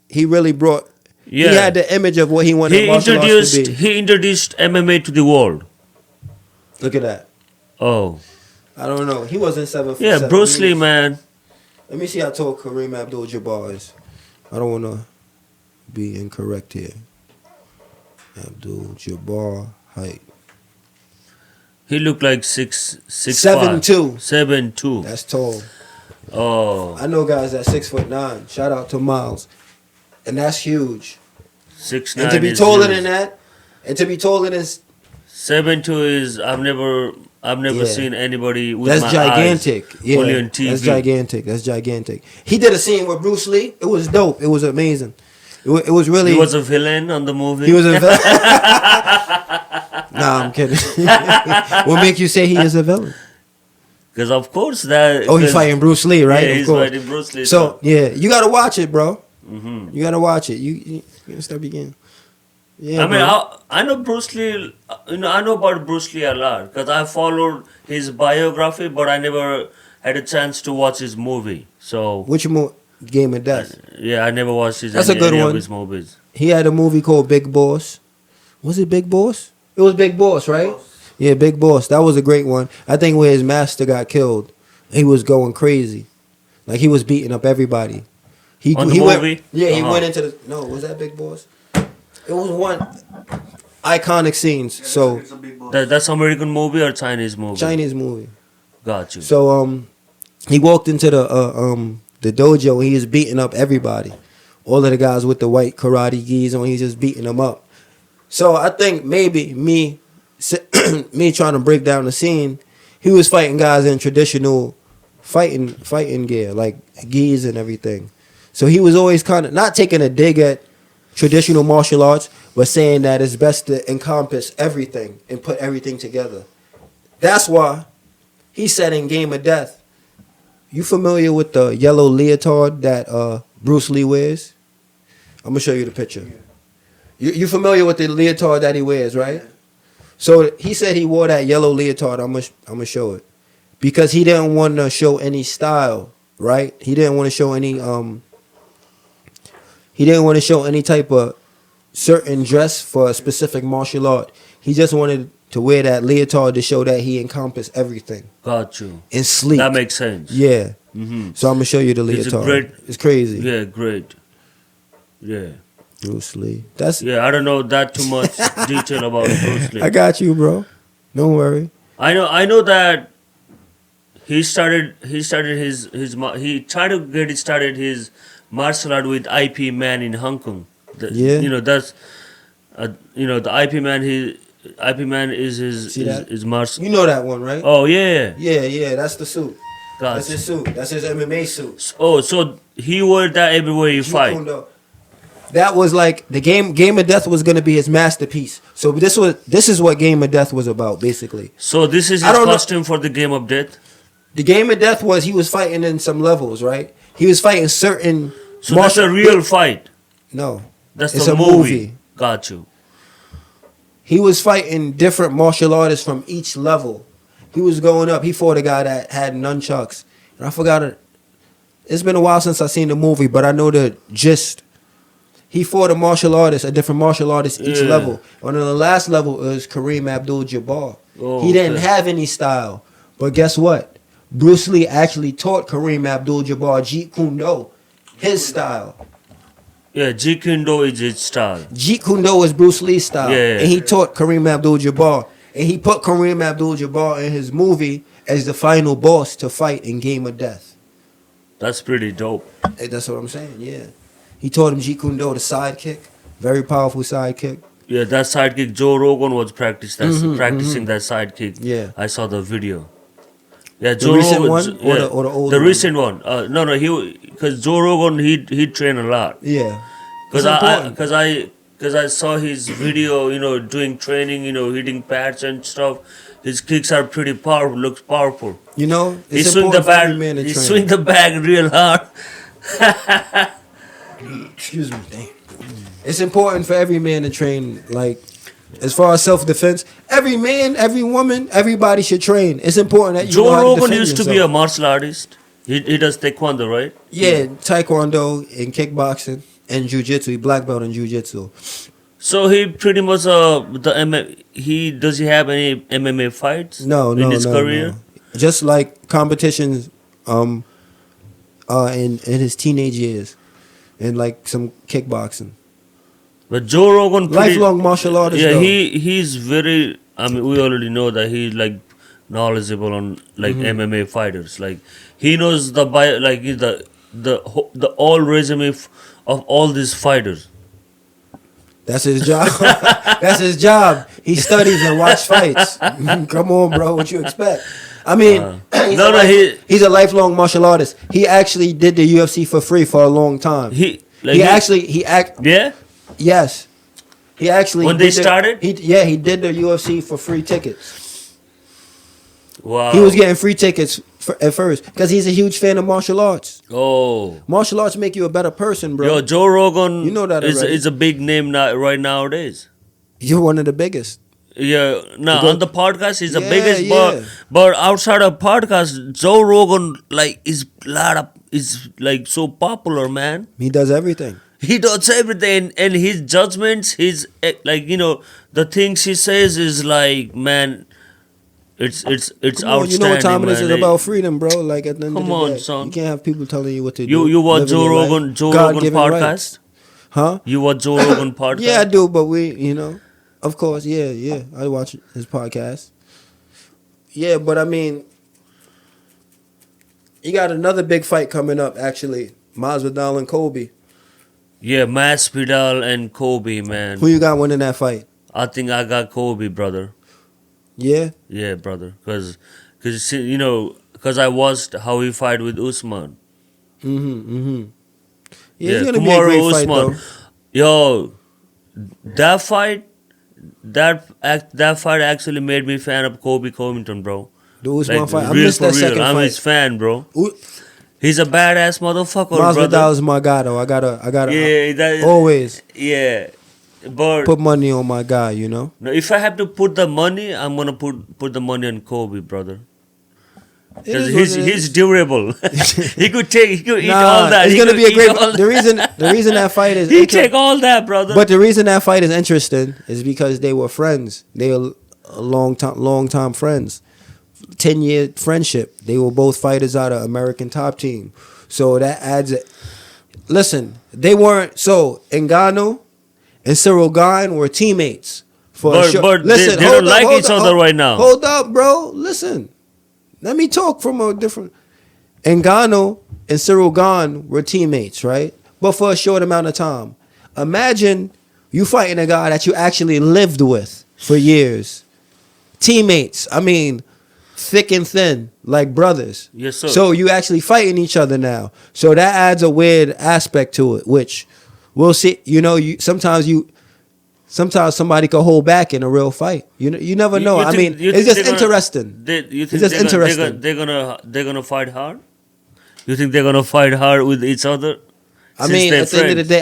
He really brought... Yeah. He had the image of what he wanted martial arts to be. He introduced MMA to the world. Look at that. Oh. I don't know. He wasn't 7'7". Yeah, Bruce Lee, man. Let me see how tall Kareem Abdul-Jabbar is. I don't want to be incorrect here. Abdul-Jabbar height. He looked like 6'2". 7'2". That's tall. Oh. I know guys that's 6'9". Shout out to Miles. And that's huge. 6'9". And to be taller than that, and to be taller than 7-2 is I've never Yeah. seen anybody with That's my gigantic. eyes. Yeah, Only on TV. that's gigantic. That's gigantic. He did a scene with Bruce Lee. It was dope. It was amazing. It was really. He was a villain on the movie. He was a villain. Nah, I'm kidding. What make you say he is a villain? Because of course that. Oh, he's fighting Bruce Lee, right? Yeah, Of he's course. fighting Bruce Lee. So yeah, you gotta watch it, bro. Mhm. You gotta watch it. You gotta start beginning. Yeah, I mean, bro. I know Bruce Lee. I know about Bruce Lee a lot because I followed his biography, but I never had a chance to watch his movie. So Which Game of Death? yeah, I never watched That's a good any one. of his movies. He had a movie called Big Boss. Was it Big Boss? It was Big Boss, right? Boss. Yeah, Big Boss. That was a great one. I think where his master got killed, he was going crazy. Like he was beating up everybody. On the he movie? Went, yeah, he Uh-huh. went into the. No, was that Big Boss? It was one iconic scenes. Yeah, So it's a big boss. That's American movie or Chinese movie? Chinese movie. Got you. So he walked into the dojo and he was beating up everybody. All of the guys with the white karate gis on, he's just beating them up. So I think maybe me trying to break down the scene, he was fighting guys in traditional fighting gear, like gis and everything. So he was always kind of not taking a dig at traditional martial arts, but saying that it's best to encompass everything and put everything together. That's why he said in Game of Death, you familiar with the yellow leotard that Bruce Lee wears? I'm gonna show you the picture. You familiar with the leotard that he wears, right? So he said he wore that yellow leotard. I'm gonna show it because he didn't want to show any style, right? He didn't want to show any He didn't want to show any type of certain dress for a specific martial art. He just wanted to wear that leotard to show that he encompassed everything Got you. and sleek. That makes sense. Yeah. Mm-hmm. So I'm gonna show you the It's a leotard. great- It's crazy. Yeah, great. Yeah. Bruce Lee. That's Yeah, I don't know that too much detail about Bruce Lee. I got you, bro. Don't worry. I know that he tried to get it started his martial art with IP Man in Hong Kong. Yeah. You know that's the IP Man is See that? his martial. You know that one, right? Oh yeah. Yeah. That's the suit. That's Gotcha. his suit. That's his MMA suit. Oh, so he wore that everywhere you Jeet fight. Kune Do. That was like the Game of Death was gonna be his masterpiece. So this is what Game of Death was about, basically. So this is I his don't know- costume for the Game of Death. The Game of Death was he was fighting in some levels, right? He was fighting certain. So that's a real fight. No, That's it's the a movie. movie. Got you. He was fighting different martial artists from each level. He was going up. He fought a guy that had nunchucks. And I forgot it. It's been a while since I seen the movie, but I know the gist. He fought a different martial artist each Yeah. level. On the last level is Kareem Abdul-Jabbar. Oh, He didn't okay. have any style. But guess what? Bruce Lee actually taught Kareem Abdul-Jabbar Jeet Kune Do, his style. Yeah, Jeet Kune Do is his style. Jeet Kune Do is Bruce Lee's style. Yeah. And he taught Kareem Abdul-Jabbar. And he put Kareem Abdul-Jabbar in his movie as the final boss to fight in Game of Death. That's pretty dope. Hey, that's what I'm saying, yeah. He taught him Jeet Kune Do, the sidekick. Very powerful sidekick. Yeah, that sidekick Joe Rogan was practicing that sidekick. Yeah. I saw the video. Yeah, The recent one or the old The one? recent one. No, because Joe Rogan he trained a lot. Yeah. Because It's important. I saw his video, doing training, hitting pads and stuff. His kicks are pretty powerful. Looks powerful. You know, He it's swing the important for every bag. man to He train. swing the bag real hard. Excuse me, damn. It's important for every man to train, like, as far as self-defense. Every man, every woman, everybody should train. It's important that you know Joe how to Rogan defend used to be a yourself. martial artist. He does taekwondo, right? Yeah, taekwondo and kickboxing and jiu-jitsu. He black belt in jiu-jitsu. So he pretty much does he have any MMA fights? No, in his career. no. Just like competitions in his teenage years and like some kickboxing. But Joe Rogan, Lifelong martial artist, Yeah, though. he's very. I mean, we already know that he's like knowledgeable on like MMA fighters. Like he knows the all resume of all these fighters. That's his job. That's his job. He studies and watch fights. Come on, bro. What you expect? I mean, he's a lifelong martial artist. He actually did the UFC for free for a long time. Yes. He actually when they started. He did the UFC for free tickets. Wow. He was getting free tickets at first because he's a huge fan of martial arts. Oh, martial arts make you a better person, bro. Yo, Joe Rogan, you know that is a big name nowadays. You're one of the biggest. Yeah, on the podcast he's the biggest, but outside of podcast, Joe Rogan is like so popular, man. He does everything. He does everything, and his judgments, his the things he says is like, man. It's outstanding. You know what time it is? It's about freedom, bro. Like at the end of the day, come on, son. You can't have people telling you what to do. You watch Joe Rogan podcast? Rights. Huh? You watch Joe Rogan podcast? Yeah, I do. But of course, yeah. I watch his podcast. Yeah, but I mean, you got another big fight coming up. Actually, Masvidal and Colby. Yeah, Masvidal and Colby, man. Who you got winning that fight? I think I got Colby, brother. Yeah? Yeah, brother. Because I watched how he fight with Usman. Yeah, it's going to be a great fight, though. Yo, that fight actually made me fan of Colby Covington, bro. The Usman fight? I missed that second fight. I'm his fan, bro. He's a badass motherfucker, Masvidal brother. is my guy, though. I gotta always. Yeah. But put money on my guy, No, if I have to put the money, I'm gonna put the money on Kobe, brother. Because he's durable. he could eat all that. It's gonna be a great. The reason that fight is he take all that, brother. But the reason that fight is interesting is because they were friends. They were long time friends. 10-year friendship. They were both fighters out of American Top Team. So that adds it. Listen, they weren't Ngannou and Ciryl Gane were teammates. But listen, they don't like each other right now. Hold up, bro. Listen. Let me talk from a different... Ngannou and Ciryl Gane were teammates, right? But for a short amount of time. Imagine you fighting a guy that you actually lived with for years. Teammates. I mean, thick and thin, like brothers. Yes, sir. So you actually fighting each other now. So that adds a weird aspect to it, which... We'll see. Sometimes somebody could hold back in a real fight. You never know. It's just interesting. It's just interesting. They're gonna fight hard. You think they're gonna fight hard with each other? At the end of the day,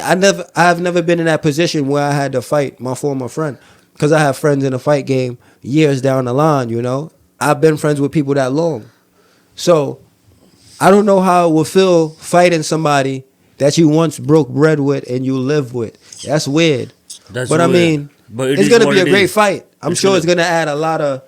I've never been in that position where I had to fight my former friend because I have friends in the fight game years down the line. I've been friends with people that long, so I don't know how it will feel fighting somebody that you once broke bread with and you live with. That's weird. But weird. It's gonna be a great fight. I'm sure it's gonna add a lot of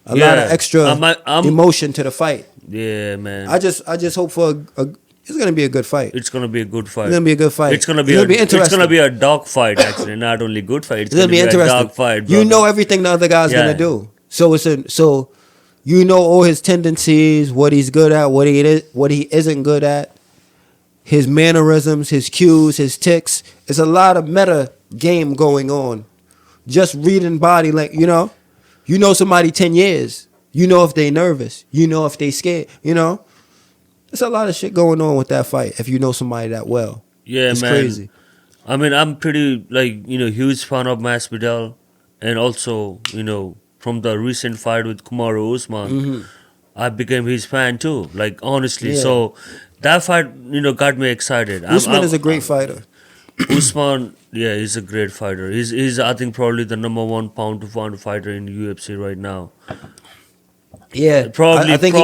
extra emotion to the fight. Yeah, man. I just hope for it's gonna be a good fight. It's gonna be a good fight. It's gonna be a good fight. It's gonna be interesting. It's gonna be a dog fight, actually, not only good fight. It's gonna be interesting. A dog fight, brother. You know everything the other guy's gonna do. So you know all his tendencies, what he's good at, what he isn't good at. His mannerisms, his cues, his tics. It's a lot of meta game going on. Just reading body language, You know somebody 10 years. You know if they nervous. You know if they scared. There's a lot of shit going on with that fight if you know somebody that well. Yeah, it's man. Crazy. I mean, I'm pretty, huge fan of Masvidal. And also, from the recent fight with Kamaru Usman, I became his fan too. Honestly. Yeah. So... That fight, got me excited. Usman is a great fighter. Usman, he's a great fighter. He's I think probably the number 1 pound-to-pound fighter in UFC right now. Yeah, probably. I think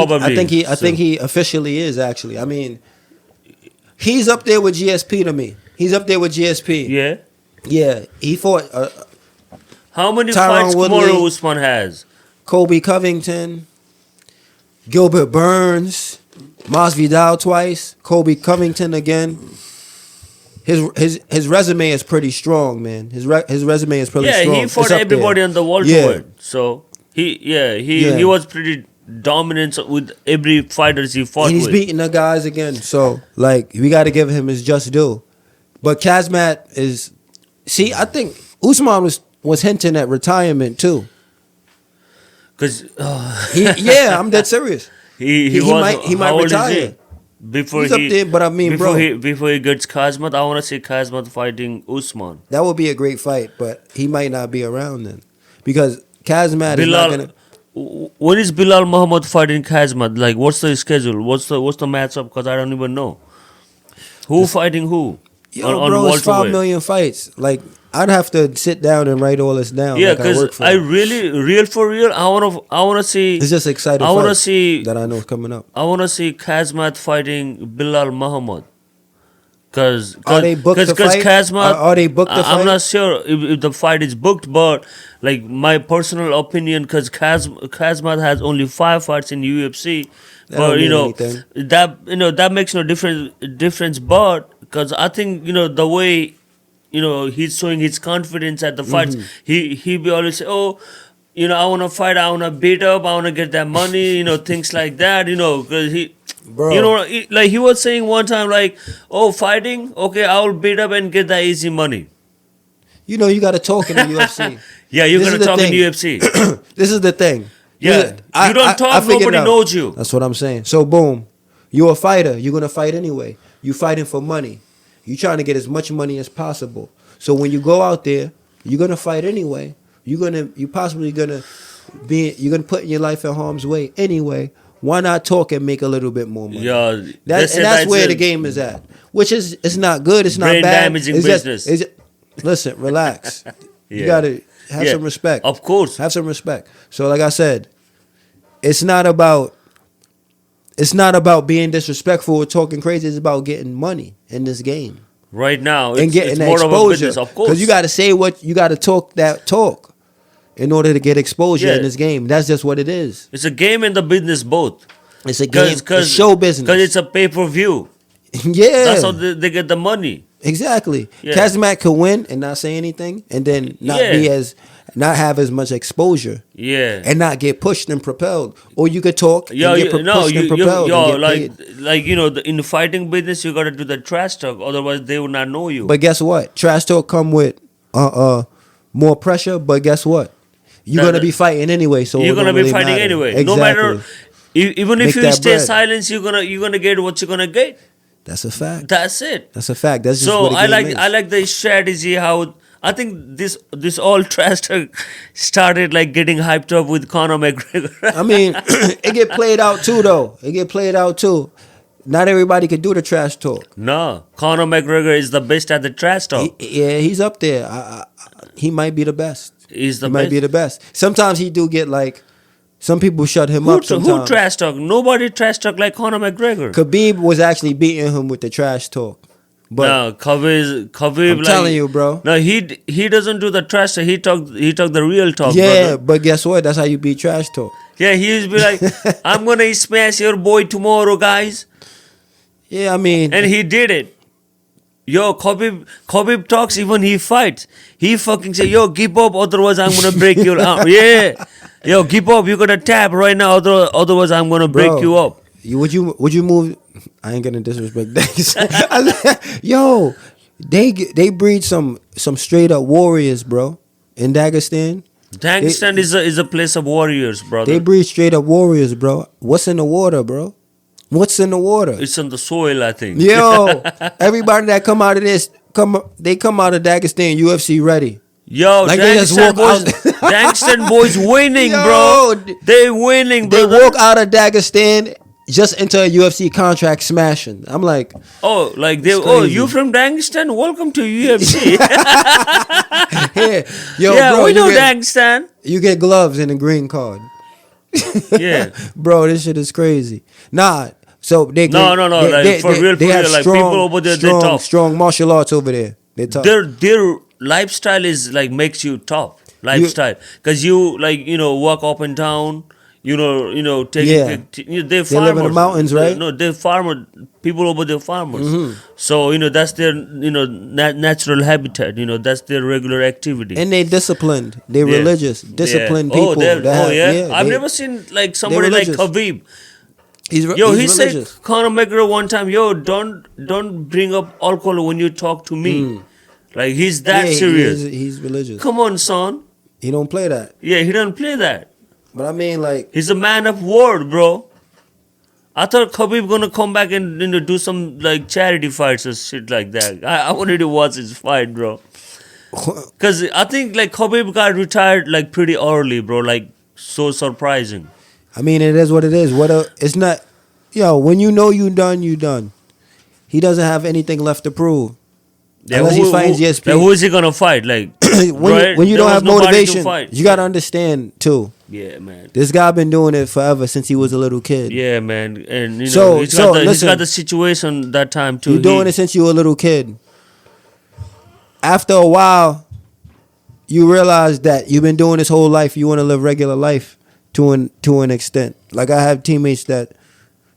he officially is actually. I mean, he's up there with GSP to me. He's up there with GSP. Yeah. Yeah, he fought. How many fights Kamaru Usman has? Colby Covington, Gilbert Burns. Masvidal twice, Colby Covington again. His resume is pretty strong, man. His resume is pretty strong. Yeah, he fought everybody on the welterweight. So he was pretty dominant with every fighters he fought and he's with. beating the guys again. So we got to give him his just due. But Kazmat is I think Usman was hinting at retirement too. Because Yeah, I'm dead serious. he might how old is retire. he? Before He's up there, but I mean, before he gets Kazmat, I want to see Kazmat fighting Usman. that would be a great fight, but he might not be around then because Kazmat is not gonna. When is Bilal Muhammad fighting Kazmat? Like, what's the schedule? What's the matchup? Because I don't even know. Who fighting who? Yo, bro, it's 5 million fights. Like, I'd have to sit down and write all this down. Yeah, like because I really, I wanna see. It's just exciting. I wanna see that I know is coming up. I wanna see Kazmat fighting Bilal Muhammad. Because Are they booked to fight? Kazmat, Are they booked to fight? I'm not sure if the fight is booked, but like my personal opinion, because Kazmat has only 5 fights in UFC, That but don't you mean know anything. that makes no difference. But because I think the way he's showing his confidence at the fights, he be always say, oh, I want to fight, I want to beat up, I want to get that money, things like that, because he. Bro. Like he was saying one time, like, oh, fighting, okay, I will beat up and get that easy money. You got to talk in the UFC. Yeah, you're This going is to the talk in thing. UFC. This is the thing. Yeah, you don't talk, I figured nobody it out. knows you. That's what I'm saying. So boom, you're a fighter. You're gonna fight anyway. You fighting for money. You trying to get as much money as possible. So when you go out there, you're gonna fight anyway. You're gonna put your life in harm's way anyway. Why not talk and make a little bit more money? Yeah, that's where the game is at. Which is, it's not good. It's not brain bad. damaging It's business. Listen, relax. You Yeah. gotta have some respect. Of course. Have some respect. So, like I said, it's not about being disrespectful or talking crazy. It's about getting money in this game Right now, and getting it's that more of a exposure. business, of course. Because you got to say what you got to talk that talk in order to get exposure Yeah. in this game. That's just what it is. It's a game and the business both. It's a game. It's show business. Because it's a pay-per-view. Yeah, That's how they get the money. exactly. Yeah. Kazmat could win and not say anything, and then not have as much exposure. Yeah. And not get pushed and propelled, or you could talk and get pushed and propelled. and get paid. in the fighting business, you gotta do the trash talk, otherwise they will not know you. But guess what? Trash talk come with more pressure. But guess what? You're gonna be fighting anyway. So you're it gonna don't be really fighting matter. anyway. Exactly. No matter, even if Make you that stay bread. silent, you're gonna get what you're gonna get. That's a fact. That's it. That's a fact. That's just So what the game is. I like the strategy how. I think this all trash talk started like getting hyped up with Conor McGregor. I mean, it get played out too, though. It get played out too. Not everybody can do the trash talk. No, Conor McGregor is the best at the trash talk. He's up there. He might be the best. He's the He best. might be the best. Sometimes he do get like, some people shut him up. Who Sometimes trash talk? Nobody trash talk like Conor McGregor. Khabib was actually beating him with the trash talk. But No, Khabib. I'm telling you, bro. No, he doesn't do the trash talk. He talk the real talk. Yeah, brother. but guess what? That's how you beat trash talk. Yeah, he used to be like, I'm gonna smash your boy tomorrow, guys. Yeah, I mean, And he did it. Yo, Khabib talks even he fights. He fucking say, yo, give up, otherwise I'm gonna break your arm. Yeah. Yo, give up, you gotta tap right now, otherwise I'm gonna break Bro, you up. would you move? I ain't gonna disrespect that. Yo, they breed some straight up warriors, bro. In Dagestan, Dagestan is a place of warriors, brother. they breed straight up warriors, bro. What's in the water, bro? What's in the water? It's on the soil, I think. Yo, everybody that come out of this, come out of Dagestan UFC ready. Yo, Like they just Dagestan walk boys, Dagestan boys winning, Yo, bro. They winning, They brother. walk out of Dagestan just into a UFC contract smashing. I'm like, Oh, like they. It's Oh, crazy. you from Dagestan? Welcome to UFC. here, yo, Yeah, bro, we know you get, Dagestan. you get gloves and a green card. Yeah. Bro, this shit is crazy. Nah, so they No, like, for real, they have like, strong, people over there, they're strong, tough. strong martial arts over there. They tough. Their lifestyle is like makes you tough lifestyle because you like walk up and down. Taking Yeah. they're farmers. They live in the mountains, right? No, they're farmer people over there, farmers. Mm-hmm. So that's their natural habitat. That's their regular activity. And they disciplined. They Yeah. religious, disciplined Yeah. people. I've never seen like somebody like religious. Khabib. He's Yo, he religious. said Conor McGregor one time, yo, don't bring up alcohol when you talk to me. Like he's that Yeah, serious. He's religious. Come on, son. He don't play that. Yeah, he doesn't play that. But I mean, like, He's a man of word, bro. I thought Khabib gonna come back and do some like charity fights or shit like that. I wanted to watch his fight, bro. Cause I think like Khabib got retired like pretty early, bro. Like so surprising. I mean, it is what it is. It's not, when you know you done, you done. He doesn't have anything left to prove. Yeah, Unless he fights GSP. Like, who is he gonna fight? Like when you there don't was have nobody to motivation, fight. you got to understand too. Yeah, man. This guy been doing it forever since he was a little kid. Yeah, man. And he's listen, got the situation that time too. You're doing it since you were a little kid. After a while, you realize that you've been doing this whole life. You want to live regular life to an extent. Like I have teammates that,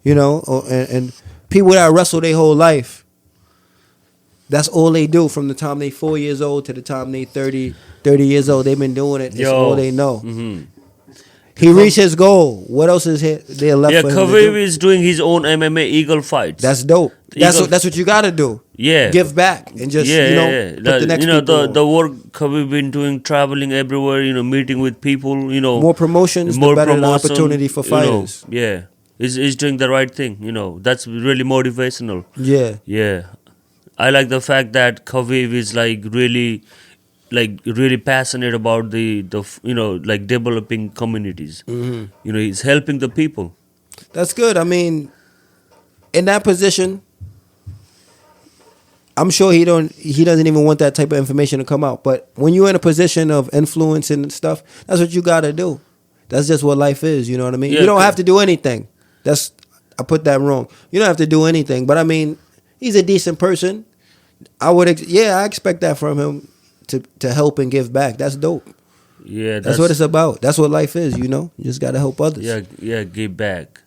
and people that wrestle their whole life. That's all they do from the time they 4 years old to the time they 30 years old. They've been doing it. That's all they know. Mm-hmm. He reached his goal. What else is there left for him to Khabib do? is doing his own MMA Eagle fights. That's dope. That's what you got to do. Yeah. Give back and just, put the next people on. the work Khabib been doing, traveling everywhere, meeting with people, More promotions, the better the opportunity for fighters. He's doing the right thing, That's really motivational. Yeah. Yeah. I like the fact that Khabib is really passionate about the developing communities. Mm-hmm. He's helping the people. That's good. I mean, in that position, I'm sure he doesn't even want that type of information to come out. But when you're in a position of influence and stuff, that's what you got to do. That's just what life is. You know what I mean? Yeah, you don't have to do anything. I put that wrong. You don't have to do anything. But I mean, he's a decent person. I expect that from him to help and give back. That's dope. Yeah, that's what it's about. That's what life is. You just got to help others. Yeah, give back.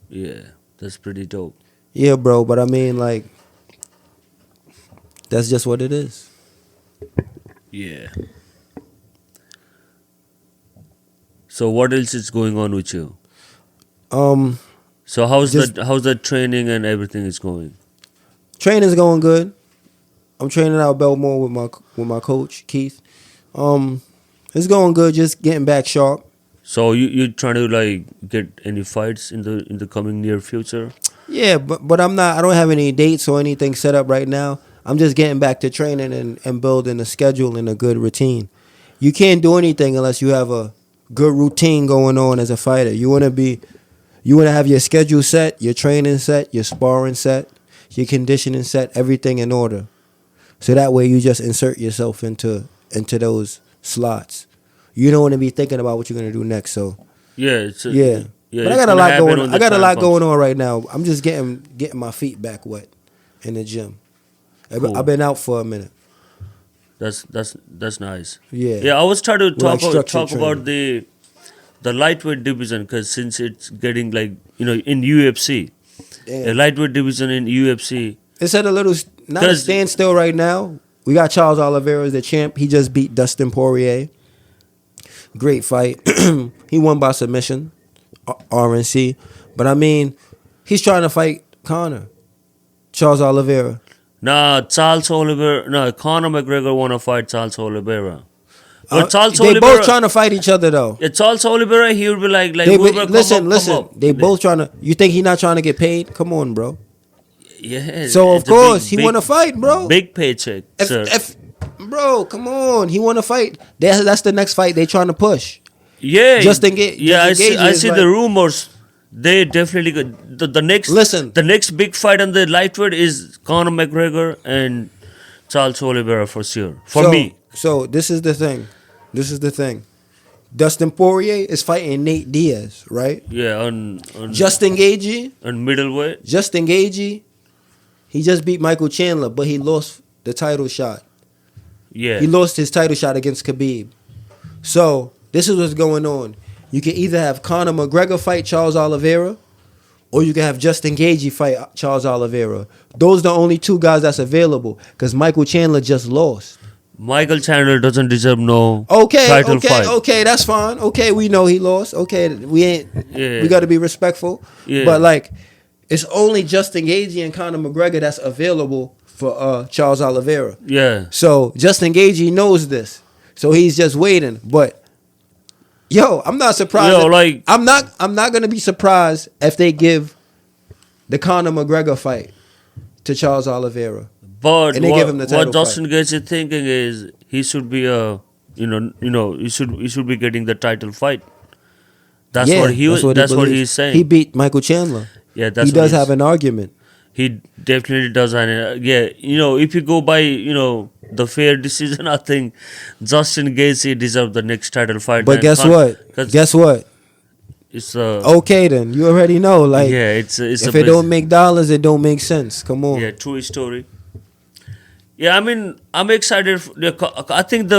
Yeah, that's pretty dope. Yeah, bro. But I mean, like, that's just what it is. Yeah. So what else is going on with you? So how's the training and everything is going? Training's going good. I'm training out Belmore with my coach Keith. It's going good. Just getting back sharp. So you trying to like get any fights in the coming near future? Yeah, but I'm not. I don't have any dates or anything set up right now. I'm just getting back to training and building a schedule and a good routine. You can't do anything unless you have a good routine going on as a fighter. You want to have your schedule set, your training set, your sparring set, your conditioning set, everything in order. So that way you just insert yourself into those slots. You don't want to be thinking about what you're going to do next. So yeah. But I got a lot going on. I got a lot going on right now. I'm just getting my feet back wet in the gym. Cool. I've been out for a minute. That's nice. Yeah. I was trying to talk structured about the lightweight division, because since it's getting like in UFC, the lightweight division in UFC. It's at not a standstill right now. We got Charles Oliveira as the champ. He just beat Dustin Poirier. Great fight. He won by submission, RNC. But I mean, he's trying to fight Conor. Charles Oliveira. Conor McGregor want to fight Charles Oliveira. But They both trying to fight each other though. Charles Oliveira, he would be like listen. They both trying to. You think he not trying to get paid? Come on, bro. Yeah. So of course he want to fight, bro. Big paycheck, sir. Bro, come on. He want to fight. That's the next fight they trying to push. Yeah. I see the rumors. They definitely the next. Listen. The next big fight on the lightweight is Conor McGregor and Charles Oliveira for sure. For me. So this is the thing. Dustin Poirier is fighting Nate Diaz, right? Yeah, on Justin Gaethje. On middleweight. Justin Gaethje. He just beat Michael Chandler, but he lost the title shot. Yeah. He lost his title shot against Khabib. So this is what's going on. You can either have Conor McGregor fight Charles Oliveira, or you can have Justin Gaethje fight Charles Oliveira. Those are the only two guys that's available, because Michael Chandler just lost. Michael Chandler doesn't deserve no title fight. Okay, that's fine. Okay, we know he lost. Okay, we got to be respectful. Yeah. But like, it's only Justin Gaethje and Conor McGregor that's available for Charles Oliveira. Yeah. So Justin Gaethje knows this, so he's just waiting. But yo, I'm not surprised. Yo, like I'm not gonna be surprised if they give the Conor McGregor fight to Charles Oliveira. But And they give him the title what Dustin Gaethje thinking is he should be he should be getting the title fight. That's what he was. That's what he's saying. He beat Michael Chandler. Yeah, that's he what does have an argument. He definitely does. And yeah, if you go by the fair decision, I think Justin Gaethje deserves the next title fight. But guess what? Guess what? It's okay then. You already know. Like yeah, it's if it don't make dollars, it don't make sense. Come on. Yeah, true story. Yeah, I mean, I'm excited. I think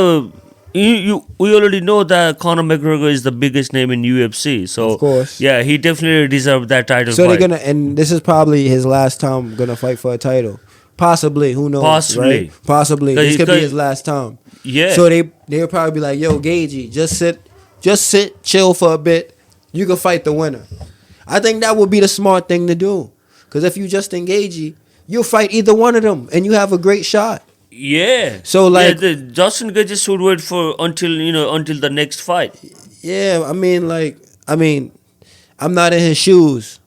we already know that Conor McGregor is the biggest name in UFC. So of course, yeah, he definitely deserves that title. So fight. and this is probably his last time gonna fight for a title. Possibly, who knows? Possibly. Right? Possibly. This could be his last time. Yeah. So they'll probably be like, yo, Gaethje, just sit, chill for a bit. You can fight the winner. I think that would be the smart thing to do. Because if you just engage, you'll fight either one of them, and you have a great shot. Yeah. So like, Justin Gaethje should wait for until the next fight. Yeah, I mean, I'm not in his shoes.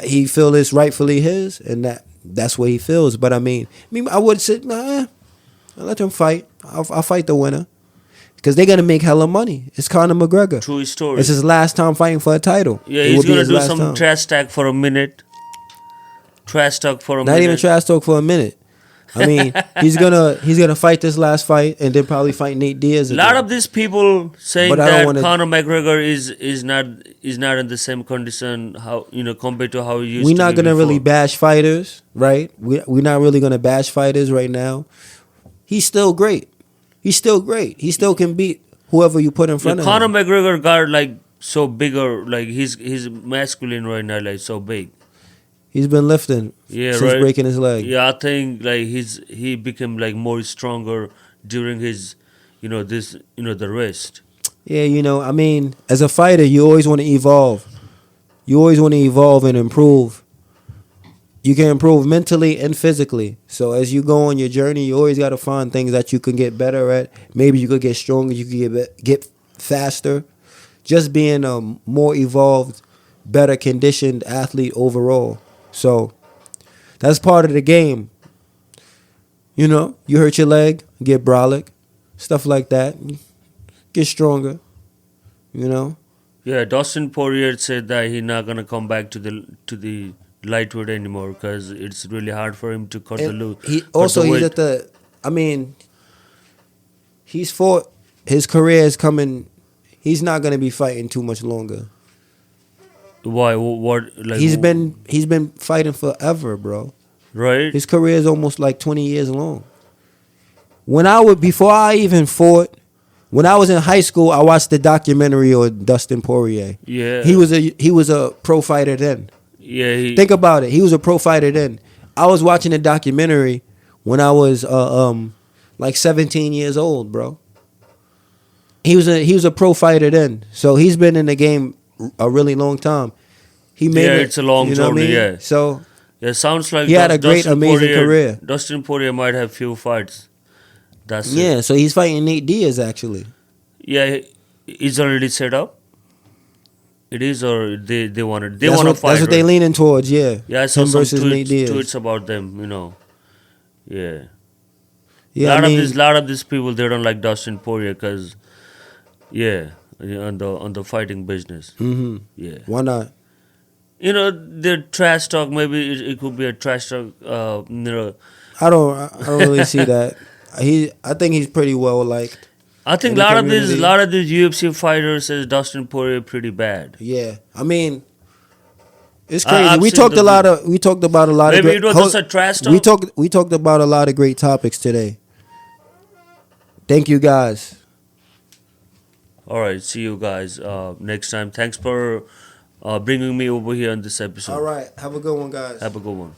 He feels it's rightfully his, and that's what he feels. But I would sit, I'll let him fight. I'll fight the winner. Because they're going to make hella money. It's Conor McGregor. True story. It's his last time fighting for a title. Yeah, he's going to do some trash talk for a minute. Trash talk for a minute. Not even trash talk for a minute. I mean, he's gonna fight this last fight and then probably fight Nate Diaz again. A lot of these people saying that Conor McGregor is not in the same condition compared to how he used to be. We're not gonna before. really bash fighters, right? We're not really gonna bash fighters right now. He's still great. He still can beat whoever you put in front of him. Conor McGregor got like so bigger, like he's masculine right now, like so big. He's been lifting since breaking his leg. Yeah, I think like he became like more stronger during his the rest. Yeah, I mean, as a fighter, you always want to evolve. You always want to evolve and improve. You can improve mentally and physically. So as you go on your journey, you always got to find things that you can get better at. Maybe you could get stronger. You could get faster. Just being a more evolved, better conditioned athlete overall. So that's part of the game. You hurt your leg, get brolic, stuff like that. Get stronger. Yeah, Dustin Poirier said that he's not gonna come back to the lightweight anymore because it's really hard for him to cut the loop. He's fought. His career is coming. He's not gonna be fighting too much longer. Why? What? Like he's been fighting forever, bro. Right. His career is almost like 20 years long. Before I even fought, when I was in high school, I watched the documentary on Dustin Poirier. Yeah. He was a pro fighter then. Yeah. Think about it. He was a pro fighter then. I was watching the documentary when I was like 17 years old, bro. He was a pro fighter then. So he's been in the game a really long time. It's a long journey. I mean? Yeah. So yeah, sounds like he had a great, amazing career. Dustin Poirier might have few fights. That's it. So he's fighting Nate Diaz actually. Yeah, he's already set up. It is, or they want to fight. That's what they're leaning towards. Yeah. Yeah, I saw some tweets about them. Yeah. Yeah. Lot of these people, they don't like Dustin Poirier because, on the fighting business. Mm-hmm. Yeah. Why not? The trash talk. Maybe it could be a trash talk. I don't really see that. I think he's pretty well liked. I think a lot of these UFC fighters says Dustin Poirier pretty bad. Yeah, I mean, it's crazy. We talked about a lot of. Maybe it was just a trash talk. We talked about a lot of great topics today. Thank you guys. All right, see you guys next time. Thanks for bringing me over here on this episode. All right, have a good one, guys. Have a good one.